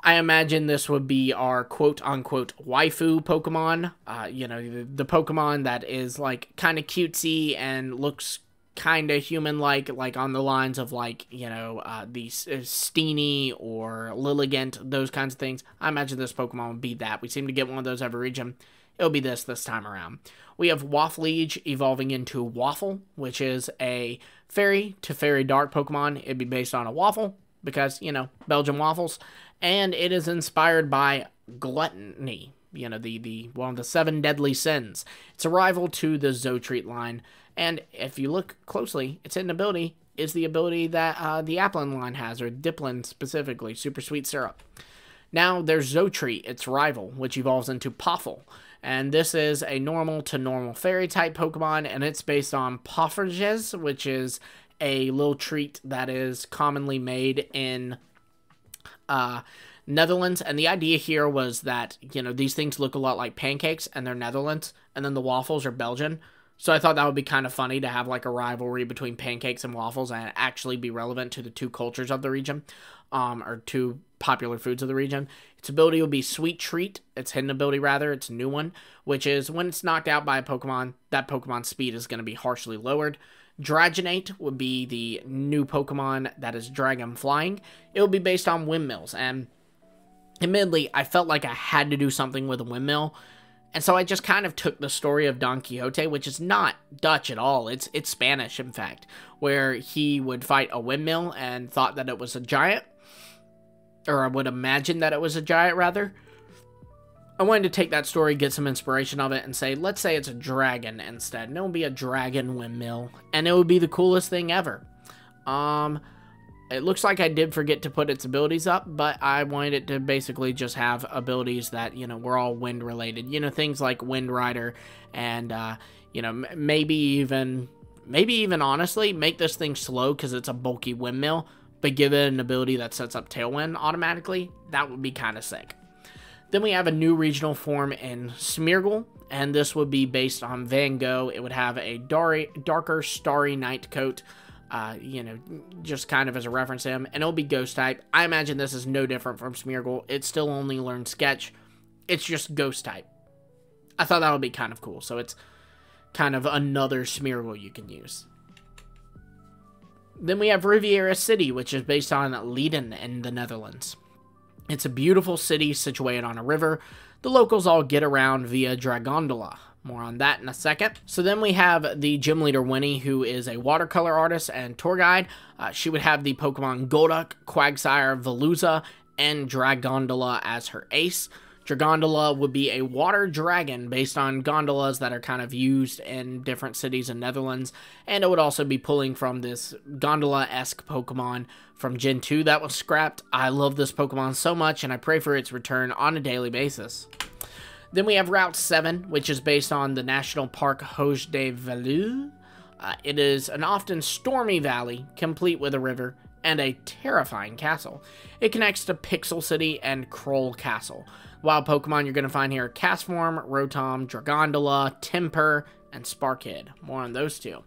A: I imagine this would be our quote-unquote waifu Pokemon. The Pokemon that is, like, kind of cutesy and looks kind of human-like on the lines of, the Steenie or Lilligant, those kinds of things. I imagine this Pokemon would be that. We seem to get one of those every region. It'll be this time around. We have Waffleage evolving into Waffle, which is a fairy to fairy dark Pokemon. It'd be based on a waffle, because, Belgian waffles. And it is inspired by gluttony, the one of the 7 deadly sins. It's a rival to the Zotreat line, and if you look closely, its hidden ability is the ability that the Applin line has, or Diplin specifically, Super Sweet Syrup. Now there's Zotreat, its rival, which evolves into Poffle, and this is a normal to normal fairy type Pokemon, and it's based on Poffertjes, which is a little treat that is commonly made in Netherlands. And the idea here was that, these things look a lot like pancakes and they're Netherlands, and then the waffles are Belgian. So I thought that would be kind of funny to have like a rivalry between pancakes and waffles and actually be relevant to the two cultures of the region, or two popular foods of the region. Its ability will be Sweet Treat. Its hidden ability, rather, its new one, which is when it's knocked out by a Pokemon, that Pokemon's speed is going to be harshly lowered. Dragonite would be the new Pokemon that is dragon flying. It will be based on windmills, and admittedly, I felt like I had to do something with a windmill, and so I just kind of took the story of Don Quixote, which is not Dutch at all. It's Spanish, in fact, where he would fight a windmill and thought that it was a giant, or I would imagine that it was a giant, rather. I wanted to take that story, get some inspiration of it, and say, let's say it's a dragon instead, and it would be a dragon windmill, and it would be the coolest thing ever. It looks like I did forget to put its abilities up, but I wanted it to basically just have abilities that, were all wind related. Things like Wind Rider and, maybe even honestly, make this thing slow because it's a bulky windmill, but give it an ability that sets up Tailwind automatically. That would be kind of sick. Then we have a new regional form in Smeargle, and this would be based on Van Gogh. It would have a darker starry night coat, just kind of as a reference to him, and it'll be Ghost type. I imagine this is no different from Smeargle. It still only learned Sketch. It's just Ghost type. I thought that would be kind of cool, so it's kind of another Smeargle you can use. Then we have Riviera City, which is based on Leiden in the Netherlands. It's a beautiful city situated on a river. The locals all get around via Dragondola. More on that in a second. So then we have the gym leader, Winnie, who is a watercolor artist and tour guide. She would have the Pokemon Golduck, Quagsire, Veluza, and Dragondola as her ace. Dragondola would be a water dragon based on gondolas that are kind of used in different cities in Netherlands, and it would also be pulling from this gondola-esque Pokemon from Gen 2 that was scrapped. I love this Pokemon so much, and I pray for its return on a daily basis. Then we have Route 7, which is based on the National Park Hoge de Veluwe. It is an often stormy valley, complete with a river, and a terrifying castle. It connects to Pixel City and Kroll Castle. Wild Pokemon you're going to find here are Castform, Rotom, Dragondola, Timper, and Sparkid. More on those two.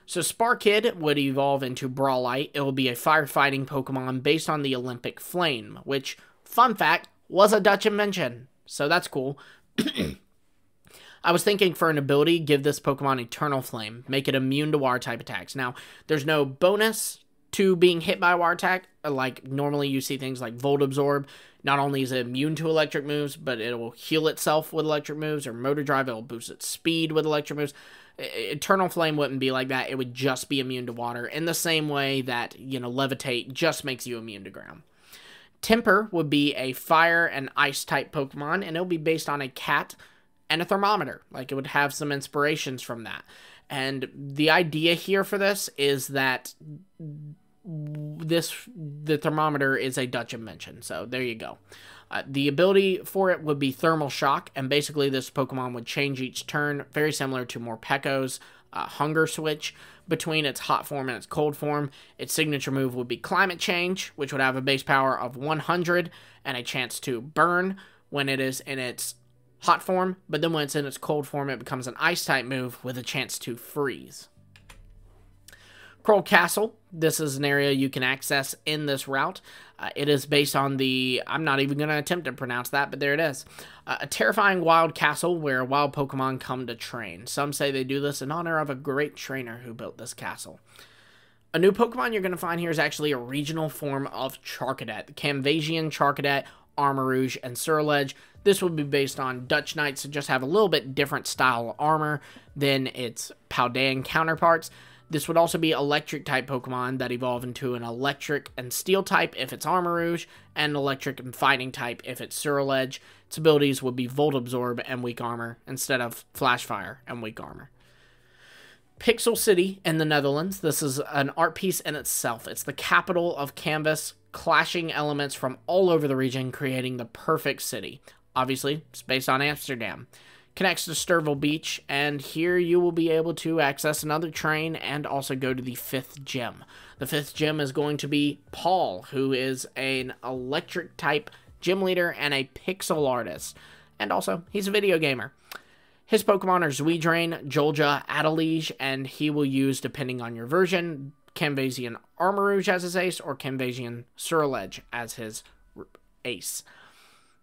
A: So Sparkid would evolve into Brawlite. It will be a firefighting Pokemon based on the Olympic Flame, which, fun fact, was a Dutch invention. So that's cool. I was thinking for an ability, give this Pokemon Eternal Flame. Make it immune to water-type attacks. Now, there's no bonus to being hit by a water attack. Like, normally you see things like Volt Absorb. Not only is it immune to electric moves, but it will heal itself with electric moves, or Motor Drive, it will boost its speed with electric moves. Eternal Flame wouldn't be like that. It would just be immune to water, in the same way that, Levitate just makes you immune to ground. Timper would be a fire and ice type Pokemon, and it'll be based on a cat and a thermometer. Like, it would have some inspirations from that. And the idea here for this is that the thermometer is a Dutch invention, so there you go. The ability for it would be Thermal Shock, and basically this Pokemon would change each turn, very similar to Morpeko's Hunger Switch between its hot form and its cold form. Its signature move would be Climate Change, which would have a base power of 100 and a chance to burn when it is in its hot form, but then when it's in its cold form, it becomes an Ice-type move with a chance to freeze. Kroll Castle, this is an area you can access in this route. It is based on the, I'm not even going to attempt to pronounce that, but there it is. A terrifying wild castle where wild Pokemon come to train. Some say they do this in honor of a great trainer who built this castle. A new Pokemon you're going to find here is actually a regional form of Charcadet. The Camvasian, Charcadet, Armarouge, and Ceruledge. This would be based on Dutch Knights to just have a little bit different style of armor than its Paldean counterparts. This would also be electric-type Pokemon that evolve into an electric and steel type if it's Armarouge, and electric and fighting type if it's Ceruledge. Its abilities would be Volt Absorb and Weak Armor instead of Flash Fire and Weak Armor. Pixel City in the Netherlands. This is an art piece in itself. It's the capital of Canvas, clashing elements from all over the region, creating the perfect city. Obviously, it's based on Amsterdam. Connects to Sturville Beach, and here you will be able to access another train and also go to the 5th gym. The 5th gym is going to be Paul, who is an electric-type gym leader and a pixel artist. And also, he's a video gamer. His Pokemon are Zuidrain, Jolja, Adeliege, and he will use, depending on your version, Camvasian Armarouge as his ace or Camvasian Ceruledge as his ace.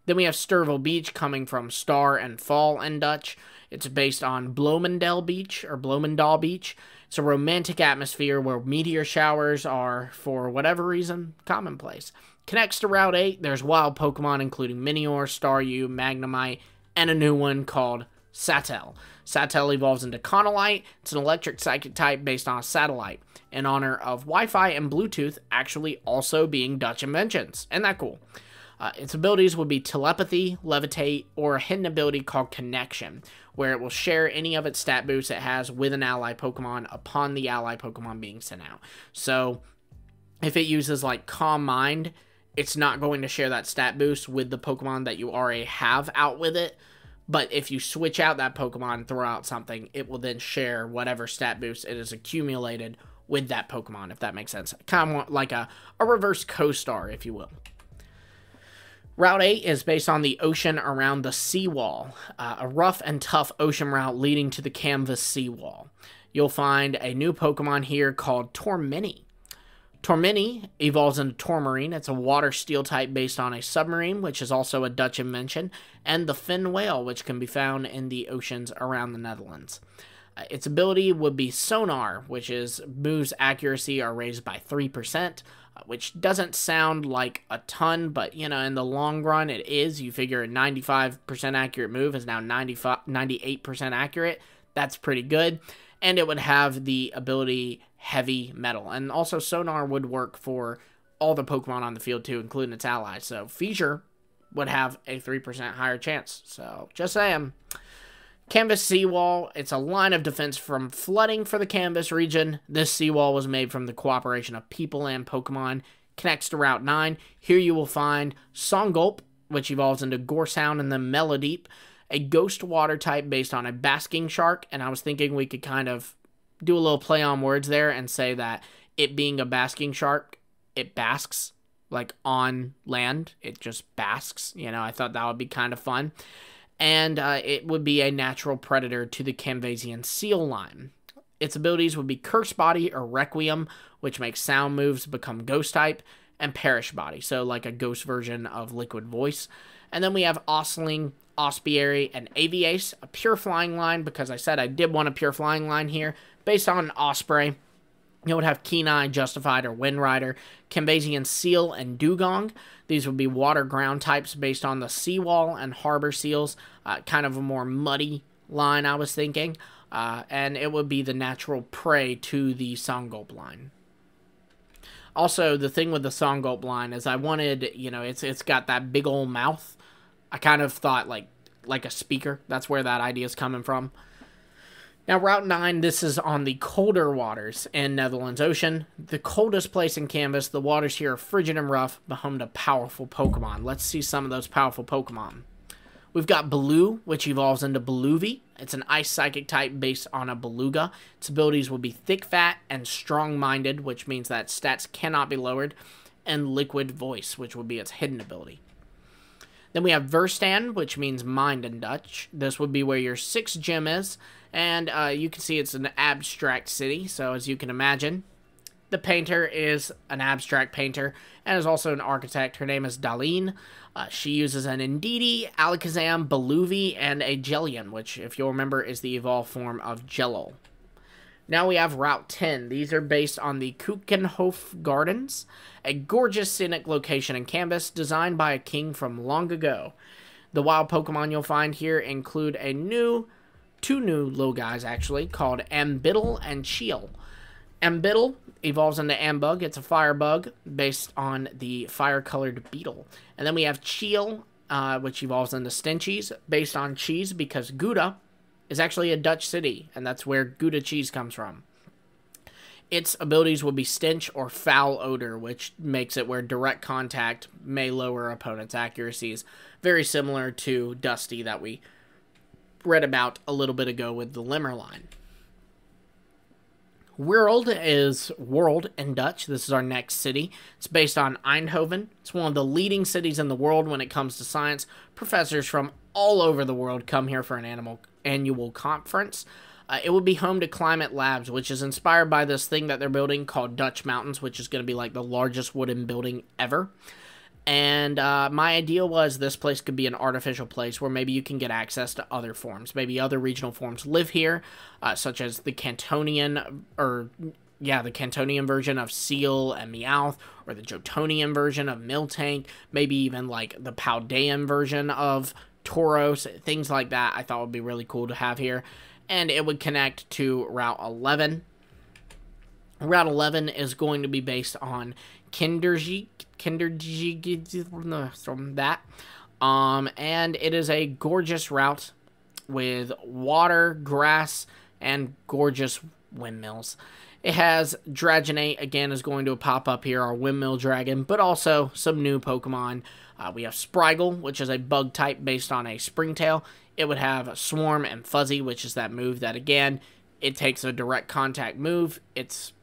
A: Then we have Sturville Beach, coming from Star and Fall in Dutch. It's based on Bloemendal Beach, or Bloemendaal Beach. It's a romantic atmosphere where meteor showers are, for whatever reason, commonplace. Connects to Route 8. There's wild Pokemon, including Minior, Staryu, Magnemite, and a new one called Satel. Satel evolves into Conolite. It's an electric psychic type based on a satellite, in honor of Wi-Fi and Bluetooth actually also being Dutch inventions. Isn't that cool? Its abilities would be Telepathy, Levitate, or a hidden ability called Connection, where it will share any of its stat boosts it has with an ally Pokemon upon the ally Pokemon being sent out. So, if it uses like Calm Mind, it's not going to share that stat boost with the Pokemon that you already have out with it. But if you switch out that Pokemon and throw out something, it will then share whatever stat boost it has accumulated with that Pokemon, if that makes sense. Kind of like a reverse co-star, if you will. Route 8 is based on the ocean around the seawall, a rough and tough ocean route leading to the canvas seawall. You'll find a new Pokemon here called Tormini. Tormini evolves into Tormarine. It's a water steel type based on a submarine, which is also a Dutch invention, and the fin whale, which can be found in the oceans around the Netherlands. Its ability would be Sonar, which is moves accuracy are raised by 3%, which doesn't sound like a ton, but, you know, in the long run it is. You figure a 95% accurate move is now 98% accurate. That's pretty good. And it would have the ability Heavy Metal. And also Sonar would work for all the Pokemon on the field too, including its allies. So Fissure would have a 3% higher chance. So just saying. Canvas Seawall, it's a line of defense from flooding for the Canvas region. This seawall was made from the cooperation of people and Pokemon. Connects to Route 9. Here you will find Songulp, which evolves into Gorsound and then Melodeep, a ghost water type based on a basking shark. And I was thinking we could kind of do a little play on words there and say that it being a basking shark, it basks like on land. It just basks. You know, I thought that would be kind of fun. And it would be a natural predator to the Camvasian Seal line. Its abilities would be Curse Body or Requiem, which makes sound moves become Ghost type, and Perish Body, so like a ghost version of Liquid Voice. And then we have Osling, Ospiary, and Aviace, a pure flying line, because I said I did want a pure flying line here, based on Osprey. You would have Kenai, Justified, or Wind Rider, Camvasian Seal, and Dugong. These would be water ground types based on the Seawall and Harbor Seals. Kind of a more muddy line, I was thinking. And it would be the natural prey to the Songulp line. Also, the thing with the Songulp line is I wanted, you know, it's got that big old mouth. I kind of thought like a speaker. That's where that idea is coming from. Now, Route 9, this is on the colder waters in Netherlands Ocean. The coldest place in Canvas. The waters here are frigid and rough, but home to powerful Pokemon. Let's see some of those powerful Pokemon. We've got Baloo, which evolves into Beluvi. It's an ice psychic type based on a beluga. Its abilities will be thick fat and strong-minded, which means that stats cannot be lowered, and liquid voice, which would be its hidden ability. Then we have Verstan, which means mind in Dutch. This would be where your 6th gym is, and you can see it's an abstract city, so as you can imagine, the painter is an abstract painter and is also an architect. Her name is Daleen. She uses an Indeedee, Alakazam, Beluvi, and a Jellion, which, if you'll remember, is the evolved form of Jello. Now we have Route 10. These are based on the Keukenhof Gardens, a gorgeous scenic location in Canvas designed by a king from long ago. The wild Pokemon you'll find here include two new little guys, actually, called Ambittle and Cheel. Ambittle evolves into Ambug. It's a fire bug based on the fire-colored beetle. And then we have Cheel, which evolves into Stinchies, based on cheese, because Gouda is actually a Dutch city, and that's where Gouda cheese comes from. Its abilities will be Stench or Foul Odor, which makes it where direct contact may lower opponents' accuracies. Very similar to Dusty that we read about a little bit ago with the Limmerline. World is world in Dutch. This is our next city. It's based on Eindhoven. It's one of the leading cities in the world when it comes to science. Professors from all over the world come here for an annual conference. It will be home to Climate Labs, which is inspired by this thing that they're building called Dutch Mountains, which is going to be like the largest wooden building ever. And my idea was this place could be an artificial place where maybe you can get access to other forms. Maybe other regional forms live here, such as the Cantonian, the Cantonian version of Seal and Meowth, or the Jotonian version of Miltank, maybe even like the Paldean version of Tauros, things like that I thought would be really cool to have here. And it would connect to Route 11. Route 11 is going to be based on Kinderjee from that. And it is a gorgeous route with water, grass, and gorgeous windmills. It has Dragonite, again, is going to pop up here, our Windmill Dragon, but also some new Pokemon. We have Sprigal, which is a bug type based on a Springtail. It would have Swarm and Fuzzy, which is that move that, again, it takes a direct contact move. Its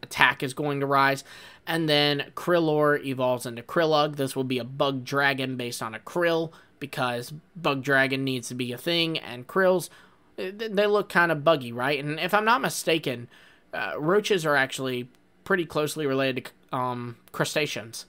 A: attack is going to rise. And then Krillor evolves into Krillug. This will be a bug dragon based on a Krill, because bug dragon needs to be a thing, and Krills, they look kind of buggy, right? And if I'm not mistaken, roaches are actually pretty closely related to crustaceans.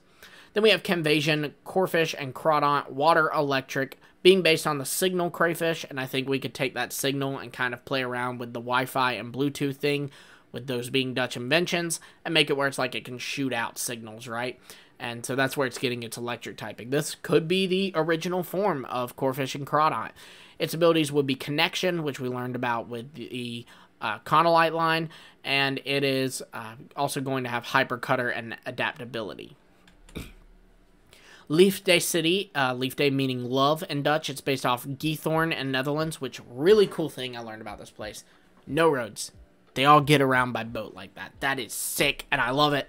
A: Then we have Canvasian, Corphish, and Crawdont, water electric, being based on the Signal Crayfish, and I think we could take that Signal and kind of play around with the Wi-Fi and Bluetooth thing, with those being Dutch inventions, and make it where it's like it can shoot out signals, right? And so that's where it's getting its electric typing. This could be the original form of Corphish and Crawdont. Its abilities would be Connection, which we learned about with the Conolite line, and it is also going to have Hyper Cutter and Adaptability. Liefde City, Liefde meaning love in Dutch. It's based off Geethorn in Netherlands, which really cool thing I learned about this place. No roads. They all get around by boat like that. That is sick, and I love it.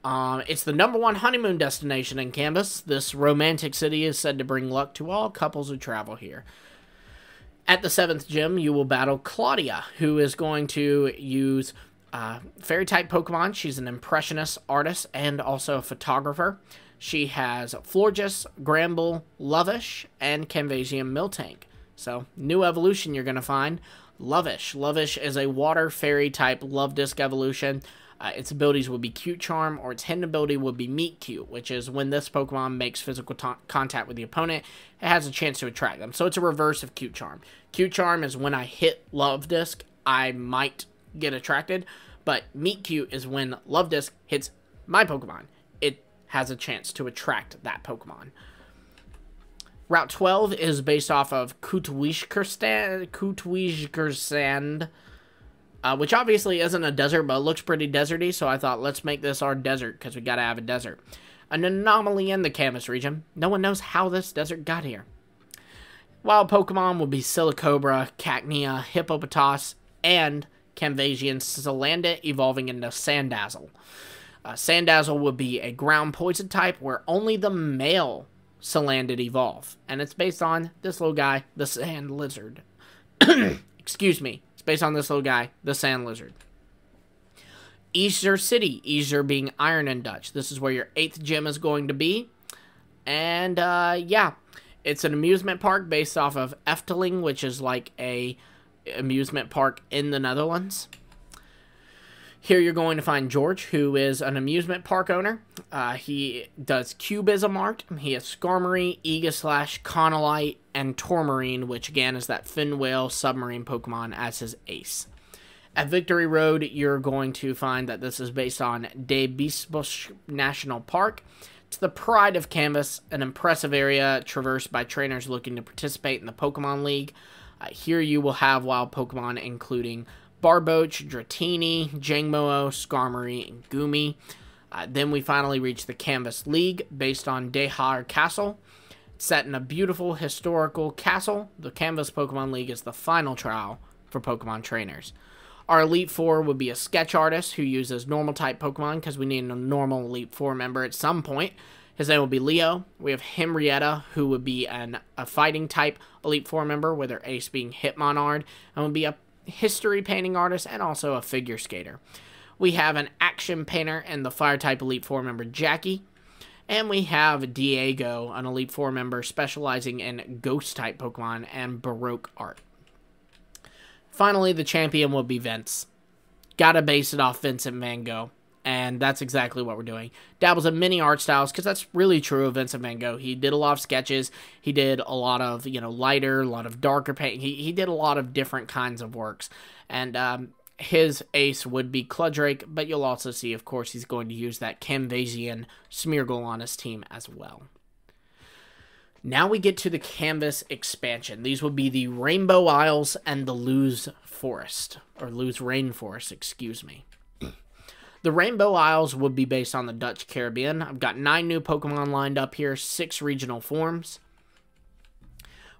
A: It's the #1 honeymoon destination in Canvas. This romantic city is said to bring luck to all couples who travel here. At the 7th gym, you will battle Claudia, who is going to use fairy-type Pokemon. She's an impressionist artist and also a photographer. She has Florges, Gramble, Lovish, and Canvasian Miltank. So, new evolution you're going to find. Lovish. Lovish is a water fairy type Love Disc evolution. Its abilities would be Cute Charm, or its hidden ability would be Meet Cute, which is when this Pokemon makes physical contact with the opponent, it has a chance to attract them. So it's a reverse of Cute Charm. Cute Charm is when I hit Love Disc, I might get attracted, but Meet Cute is when Love Disc hits my Pokemon. It has a chance to attract that Pokemon. Route 12 is based off of Kutwijkersand, which obviously isn't a desert, but it looks pretty deserty, so I thought, let's make this our desert, because we gotta have a desert. An anomaly in the Canvas region. No one knows how this desert got here. Wild Pokemon will be Silicobra, Cacnea, Hippopotas, and Camvasian Salandit evolving into Sandazzle. Sandazzle would be a ground poison type where only the male Salandit evolve. And it's based on this little guy, the Sand Lizard. Excuse me. It's based on this little guy, the Sand Lizard. Ijzer City. Ijzer being Iron in Dutch. This is where your 8th gym is going to be. And, yeah. It's an amusement park based off of Efteling, which is like a amusement park in the Netherlands. Here you're going to find George, who is an amusement park owner. He does cubism art. He has Skarmory, Aegislash, Conolite, and Tormarine, which again is that fin whale submarine Pokemon as his ace. At Victory Road, you're going to find that this is based on De Biesbosch National Park. It's the pride of Canvas, an impressive area traversed by trainers looking to participate in the Pokemon League. Here you will have wild Pokemon including Barboach, Dratini, Jangmo-o, Skarmory, and Goomy. Then we finally reach the Canvas League based on Dehar Castle. It's set in a beautiful historical castle. The Canvas Pokemon League is the final trial for Pokemon trainers. Our Elite Four would be a sketch artist who uses normal type Pokemon because we need a normal Elite Four member at some point. His name will be Leo. We have Henrietta, who would be a fighting type Elite Four member, with her ace being Hitmonard, and would be a history painting artist and also a figure skater. We have an action painter and the fire type Elite Four member Jackie. And we have Diego, an Elite Four member specializing in ghost type Pokemon and Baroque art. Finally, the champion will be Vince. Gotta base it off Vincent Van Gogh. And that's exactly what we're doing. Dabbles in many art styles, because that's really true of Vincent Van Gogh. He did a lot of sketches. He did a lot of, lighter, a lot of darker paint. He did a lot of different kinds of works. And his ace would be Cludrake, but you'll also see, of course, he's going to use that Camvasian Smeargle on his team as well. Now we get to the Canvas expansion. These would be the Rainbow Isles and the Luz Forest, or Luz Rainforest, excuse me. The Rainbow Isles would be based on the Dutch Caribbean. I've got 9 new Pokemon lined up here, 6 regional forms.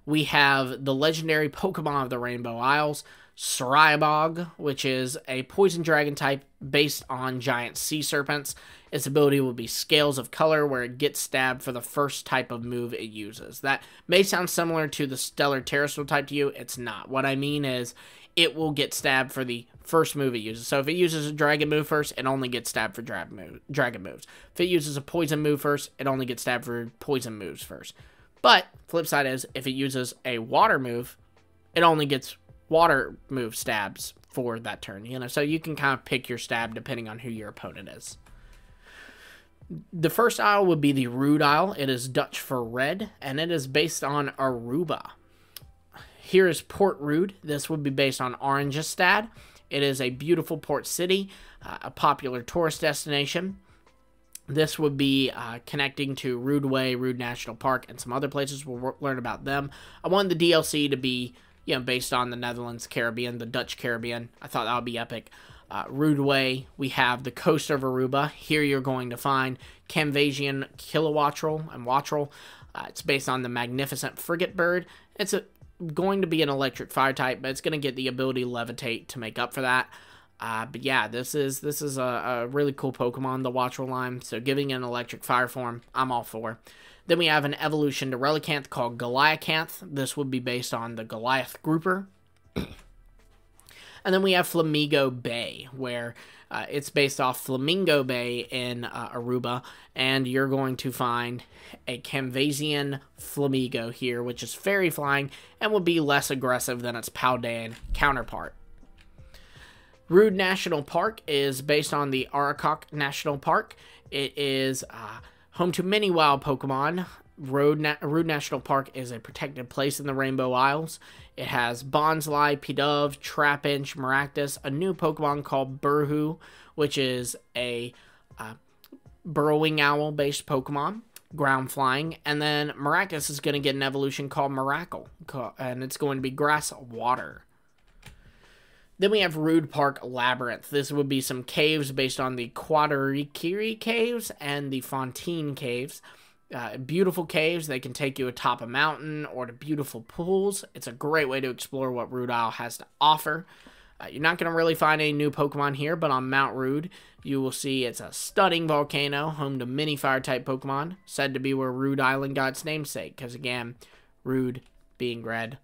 A: We have the legendary Pokemon of the Rainbow Isles, Srybog, which is a poison dragon type based on giant sea serpents. Its ability will be Scales of Color, where it gets stabbed for the first type of move it uses. That may sound similar to the Stellar Terrestrial type to you. It's not. What I mean is it will get stabbed for the first move it uses. So if it uses a dragon move first, it only gets stabbed for dragon moves. If it uses a poison move first, it only gets stabbed for poison moves first. But flip side is, if it uses a water move, it only gets water move stabs for that turn. So you can kind of pick your stab depending on who your opponent is. The first isle would be the Rude Isle. It is Dutch for red, and it is based on Aruba. Here is Port Rude. This would be based on Orangestad. It is a beautiful port city, a popular tourist destination. This would be connecting to Rude Way, Rude National Park, and some other places. We'll learn about them. I wanted the DLC to be, based on the Netherlands Caribbean, the Dutch Caribbean. I thought that would be epic. Rude Way, we have the coast of Aruba. Here you're going to find Camvasian Kilowattrel and Wattrel. It's based on the magnificent frigate bird. It's going to be an electric fire type, but it's going to get the ability Levitate to make up for that. But yeah, this is a really cool Pokemon, the Wattrel line. So giving it an electric fire form, I'm all for. Then we have an evolution to Relicanth called Goliacanth. This would be based on the Goliath grouper. And then we have Flamigo Bay, where it's based off Flamingo Bay in Aruba, and you're going to find a Camvasian Flamigo here, which is fairy flying and will be less aggressive than its Paldean counterpart. Rude National Park is based on the Arikok National Park. It is home to many wild Pokemon. Rude National Park is a protected place in the Rainbow Isles. It has Bonsly, Pidove, Trapinch, Maractus, a new Pokemon called Burrhu, which is a burrowing owl-based Pokemon, ground flying, and then Maractus is going to get an evolution called Miracle, and it's going to be grass water. Then we have Rude Park Labyrinth. This would be some caves based on the Quadarikiri Caves and the Fontaine Caves. Beautiful caves. They can take you atop a mountain or to beautiful pools. It's a great way to explore what Rude Isle has to offer. You're not going to really find any new Pokemon here, but on Mount Rude, you will see it's a stunning volcano, home to many fire-type Pokemon, said to be where Rude Island got its namesake, because again, Rude being red.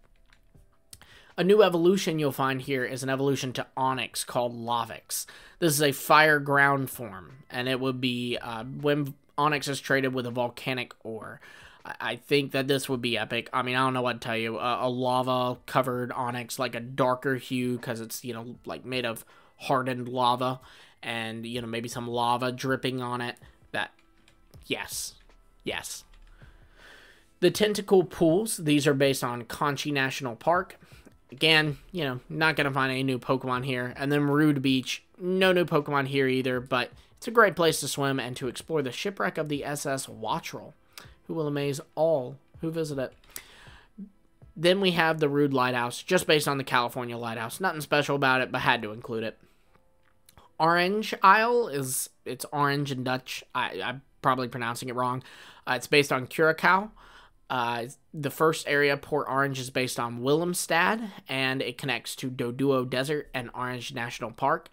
A: A new evolution you'll find here is an evolution to Onix called Lavix. This is a fire ground form, and it would be when Onix is traded with a volcanic ore. I think that this would be epic. I mean, I don't know what to tell you. A lava-covered Onix, like a darker hue, because it's, you know, like made of hardened lava, and, you know, maybe some lava dripping on it. That, yes. Yes. The Tentacle Pools, these are based on Conchi National Park. Again, you know, not going to find any new Pokemon here. And then Rude Beach, no new Pokemon here either, but it's a great place to swim and to explore the shipwreck of the SS Wattrel, who will amaze all who visit it. Then we have the Rude Lighthouse, just based on the California Lighthouse. Nothing special about it, but had to include it. Orange Isle it's orange in Dutch. I'm probably pronouncing it wrong. It's based on Curacao. The first area, Port Orange, is based on Willemstad, and it connects to Doduo Desert and Orange National Park.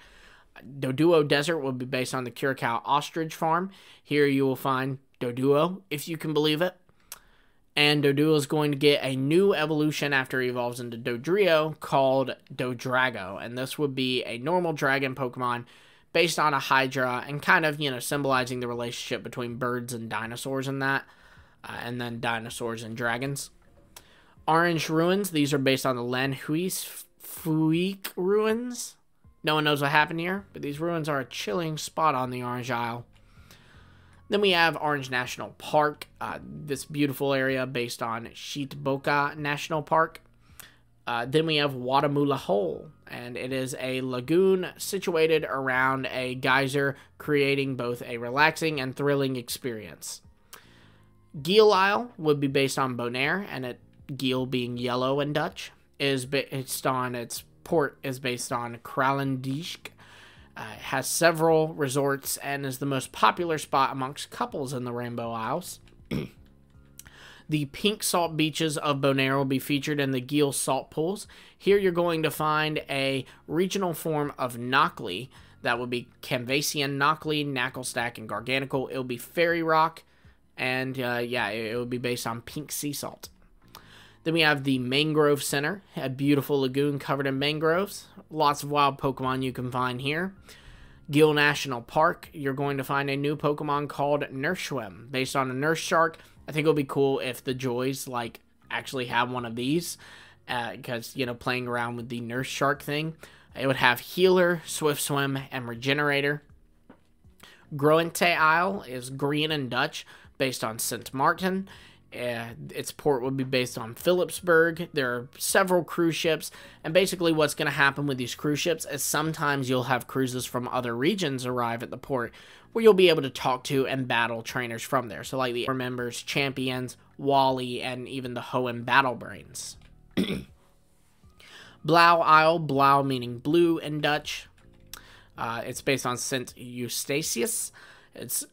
A: Doduo Desert will be based on the Curacao Ostrich Farm. Here you will find Doduo, if you can believe it. And Doduo is going to get a new evolution after he evolves into Dodrio called Dodrago. And this would be a normal dragon Pokemon based on a Hydra and kind of, you know, symbolizing the relationship between birds and dinosaurs and that. And then dinosaurs and dragons. Orange Ruins, these are based on the Lanhuis Fuik Ruins. No one knows what happened here, but these ruins are a chilling spot on the Orange Isle. Then we have Orange National Park, this beautiful area based on Shitboka National Park. Then we have Watamula Hole, and it is a lagoon situated around a geyser, creating both a relaxing and thrilling experience. Geel Isle would be based on Bonaire, and Geel being yellow in Dutch, is based on its port is based on Kralendijk. It has several resorts and is the most popular spot amongst couples in the Rainbow Isles. The pink salt beaches of Bonaire will be featured in the Geel salt pools. Here you're going to find a regional form of Knockley that will be Canvasian Knockley, Knacklestack, and Garganacl. It will be Fairy Rock, and yeah, it will be based on pink sea salt. Then we have the Mangrove Center, a beautiful lagoon covered in mangroves. Lots of wild Pokemon you can find here. Geel National Park, you're going to find a new Pokemon called Nurshwim, based on a nurse shark. I think it'll be cool if the Joys, like, actually have one of these, because, you know, playing around with the nurse shark thing. It would have Healer, Swift Swim, and Regenerator. Groente Isle is green in Dutch, based on Sint Maarten. Its port would be based on Philipsburg. There are several cruise ships, and basically what's going to happen with these cruise ships is sometimes you'll have cruises from other regions arrive at the port where you'll be able to talk to and battle trainers from there. So like the members, champions, Wally, and even the Hoenn Battle Brains. Blauw Isle, Blauw meaning blue in Dutch. It's based on St. Eustatius. It's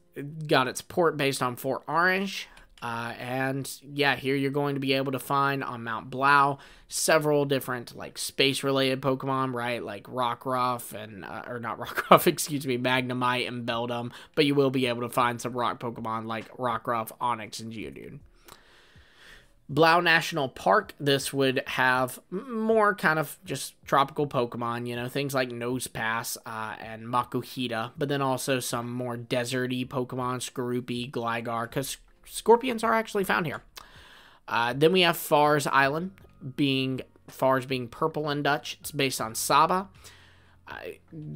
A: got its port based on Fort Orange. And yeah, here you're going to be able to find on Mount Blauw several different like space related Pokemon, right? Like Rockruff and, or not Rockruff, excuse me, Magnemite and Beldum. But you will be able to find some rock Pokemon like Rockruff, Onix, and Geodude. Blauw National Park, this would have more kind of just tropical Pokemon, you know, things like Nosepass and Makuhita, but then also some more deserty Pokemon, Skorupi, Gligar, because Scorpions are actually found here. Then we have Fars Island, Fars being purple in Dutch. It's based on Saba.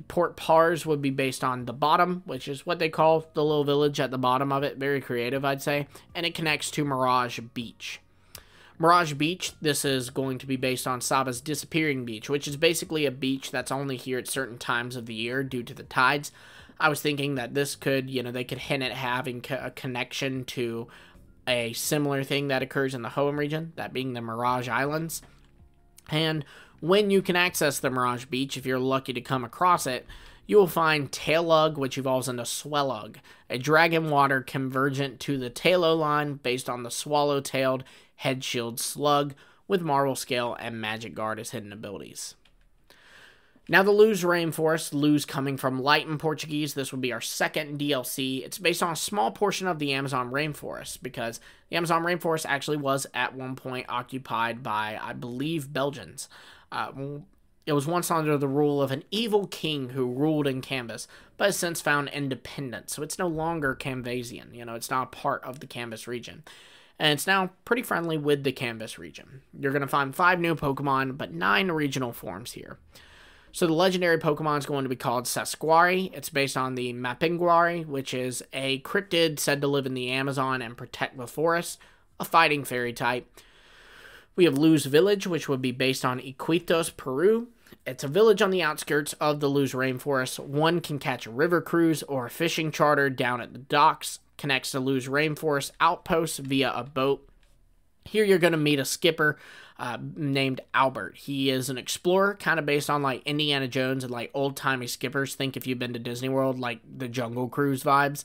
A: Port Pars would be based on the bottom, which is what they call the little village at the bottom of it. Very creative, I'd say. And it connects to Mirage Beach. Mirage Beach, this is going to be based on Saba's Disappearing Beach, which is basically a beach that's only here at certain times of the year due to the tides. I was thinking that this could, you know, they could hint at having a connection to a similar thing that occurs in the Hoenn region, that being the Mirage Islands. And when you can access the Mirage Beach, if you're lucky to come across it, you will find Tailug, which evolves into Swellug, a dragon water convergent to the Tailo line based on the swallow-tailed head shield slug with Marble Scale and Magic Guard as hidden abilities. Now, the Luz Rainforest, Luz coming from Light in Portuguese, this would be our second DLC. It's based on a small portion of the Amazon rainforest, because the Amazon rainforest actually was at one point occupied by, I believe, Belgians. It was once under the rule of an evil king who ruled in Canvas, but has since found independence, so it's no longer Canvasian. It's not a part of the Canvas region. And it's now pretty friendly with the Canvas region. You're going to find 5 new Pokemon, but 9 regional forms here. So the legendary Pokemon is going to be called Sasquari. It's based on the Mapinguari, which is a cryptid said to live in the Amazon and protect the forest, a fighting fairy type. We have Luz Village, which would be based on Iquitos, Peru. It's a village on the outskirts of the Luz Rainforest. One can catch a river cruise or a fishing charter down at the docks, connects to Luz Rainforest outposts via a boat. Here you're going to meet a skipper named Albert. He is an explorer, kind of based on like Indiana Jones and like old-timey skippers. Think if you've been to Disney World, like the Jungle Cruise vibes.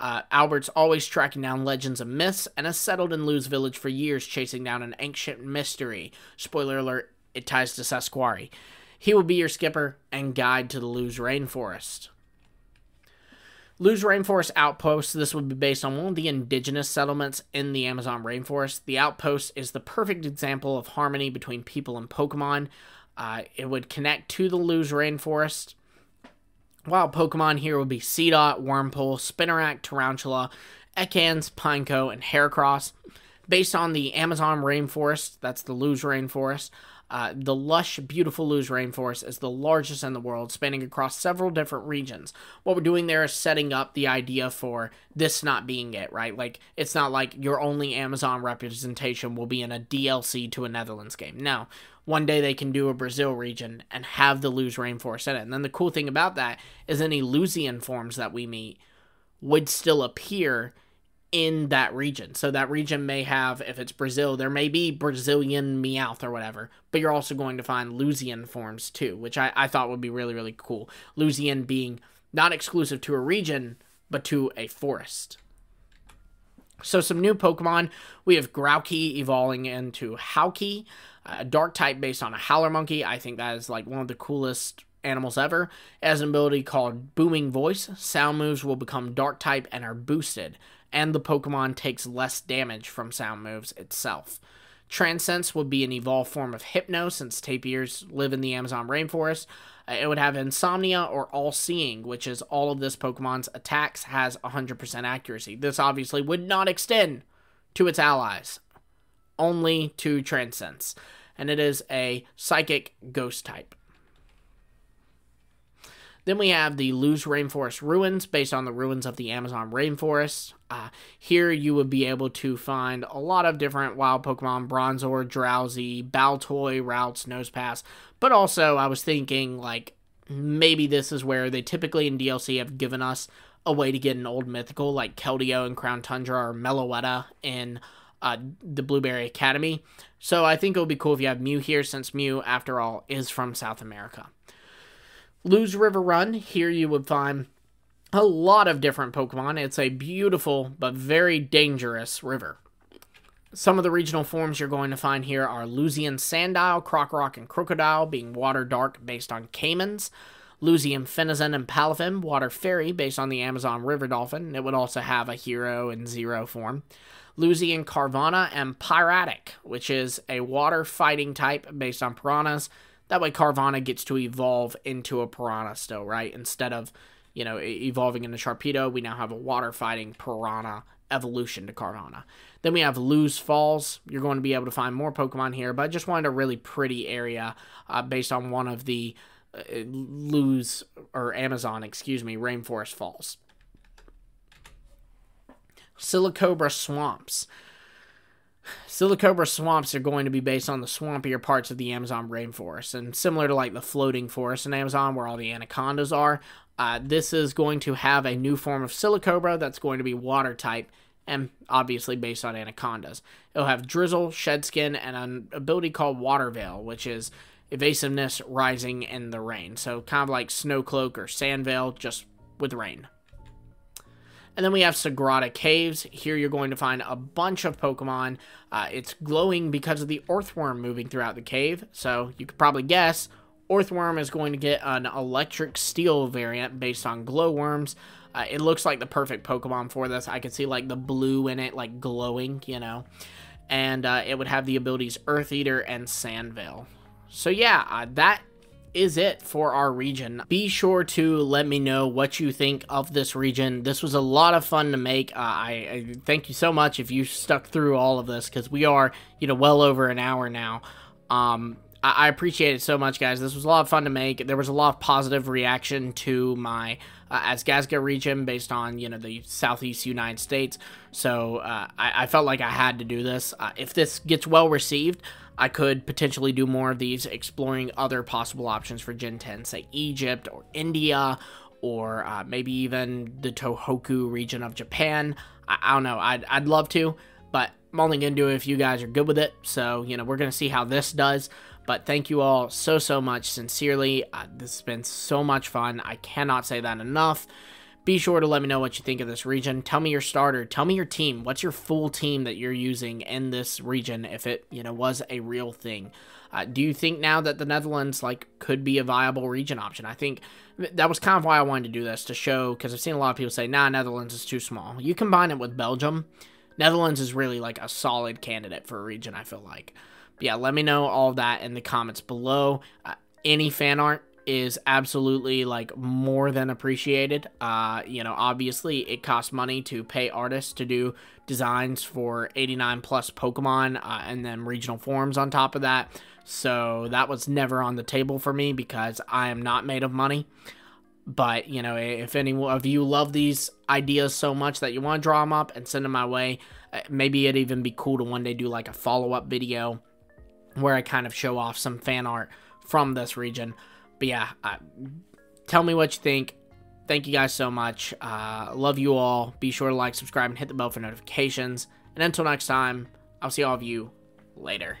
A: Albert's always tracking down legends and myths and has settled in Luz Village for years, chasing down an ancient mystery. Spoiler alert, it ties to Sasquari. He will be your skipper and guide to the Luz Rainforest. Luz Rainforest Outpost, this would be based on one of the indigenous settlements in the Amazon rainforest. The outpost is the perfect example of harmony between people and Pokemon. It would connect to the Luz Rainforest. Wild Pokemon here would be Seedot, Wurmple, Spinarak, Tarantula, Ekans, Pineco, and Heracross. Based on the Amazon rainforest, that's the Luz Rainforest. The lush, beautiful Luz Rainforest is the largest in the world, spanning across several different regions. What we're doing there is setting up the idea for this not being it, right? Like, it's not like your only Amazon representation will be in a DLC to a Netherlands game. No. One day they can do a Brazil region and have the Luz Rainforest in it. And then the cool thing about that is any Luzian forms that we meet would still appear in that region. So that region may have, if it's Brazil, there may be Brazilian Meowth or whatever, but you're also going to find Luzian forms too, which I thought would be really, really cool. Luzian being not exclusive to a region, but to a forest. So some new Pokemon, we have Grookey evolving into Hauki, a dark type based on a Howler Monkey. I think that is like one of the coolest animals ever. It has an ability called Booming Voice. Sound moves will become dark type and are boosted, and the Pokemon takes less damage from sound moves itself. Transcendence would be an evolved form of Hypno, since tapirs live in the Amazon rainforest. It would have Insomnia or All-Seeing, which is all of this Pokemon's attacks has 100% accuracy. This obviously would not extend to its allies, only to Transcendence. And it is a Psychic Ghost type. Then we have the Luz Rainforest Ruins, based on the ruins of the Amazon rainforest. Here you would be able to find a lot of different wild Pokemon, Bronzor, Drowsy, Baltoy, Routes, Nosepass. But also, I was thinking, like, maybe this is where they typically in DLC have given us a way to get an old mythical, like Keldeo in Crown Tundra, or Meloetta in the Blueberry Academy. So I think it would be cool if you have Mew here, since Mew, after all, is from South America. Luz River Run, here you would find a lot of different Pokemon. It's a beautiful but very dangerous river. Some of the regional forms you're going to find here are Luzian Sandile, Krokorok, and Crocodile, being Water Dark based on Caimans. Luzian Finizen and Palafin, Water Fairy, based on the Amazon River Dolphin. It would also have a Hero and Zero form. Luzian Carvanha and Piratic, which is a water fighting type based on Piranhas. That way Carvanha gets to evolve into a Piranha still, right? Instead of, evolving into Sharpedo, we now have a water-fighting Piranha evolution to Carvanha. Then we have Luz Falls. You're going to be able to find more Pokemon here, but I just wanted a really pretty area based on one of the Amazon Rainforest Falls. Silicobra Swamps. Silicobra swamps are going to be based on the swampier parts of the Amazon rainforest, and similar to like the floating forest in Amazon where all the anacondas are, this is going to have a new form of Silicobra that's going to be water type, and obviously based on anacondas. It'll have Drizzle, Shedskin, and an ability called Water Veil, which is evasiveness rising in the rain. So kind of like Snow Cloak or Sand Veil, just with rain. And then we have Sagrada Caves. Here you're going to find a bunch of Pokemon. It's glowing because of the earthworm moving throughout the cave. So you could probably guess Orthworm is going to get an electric steel variant based on glowworms. It looks like the perfect Pokemon for this. I could see like the blue in it, like glowing, you know. And it would have the abilities Earth Eater and Sandveil. So yeah, that is it for our region. Be sure to let me know what you think of this region. This was a lot of fun to make. I thank you so much if you stuck through all of this, because we are, you know, well over an hour now. I appreciate it so much, guys. This was a lot of fun to make. There was a lot of positive reaction to my Azgazga region based on, you know, the southeast United States. So I felt like I had to do this. If this gets well received, I could potentially do more of these, exploring other possible options for Gen 10, say Egypt or India, or maybe even the Tohoku region of Japan. I don't know. I'd love to, but I'm only going to do it if you guys are good with it. So, you know, we're going to see how this does. But thank you all so much, sincerely. This has been so much fun. I cannot say that enough. Be sure to let me know what you think of this region. Tell me your starter. Tell me your team. What's your full team that you're using in this region if it, you know, was a real thing? Do you think now that the Netherlands, like, could be a viable region option? I think that was kind of why I wanted to do this, to show, because I've seen a lot of people say, nah, Netherlands is too small. You combine it with Belgium, Netherlands is really, like, a solid candidate for a region, I feel like. But yeah, let me know all of that in the comments below. Any fan art is absolutely, like, more than appreciated. You know, obviously it costs money to pay artists to do designs for 89 plus Pokemon, and then regional forms on top of that. So that was never on the table for me, because I am not made of money. But, you know, if any of you love these ideas so much that you want to draw them up and send them my way, maybe it'd even be cool to one day do like a follow-up video where I kind of show off some fan art from this region. But yeah, tell me what you think. Thank you guys so much. Love you all. Be sure to like, subscribe, and hit the bell for notifications. And until next time, I'll see all of you later.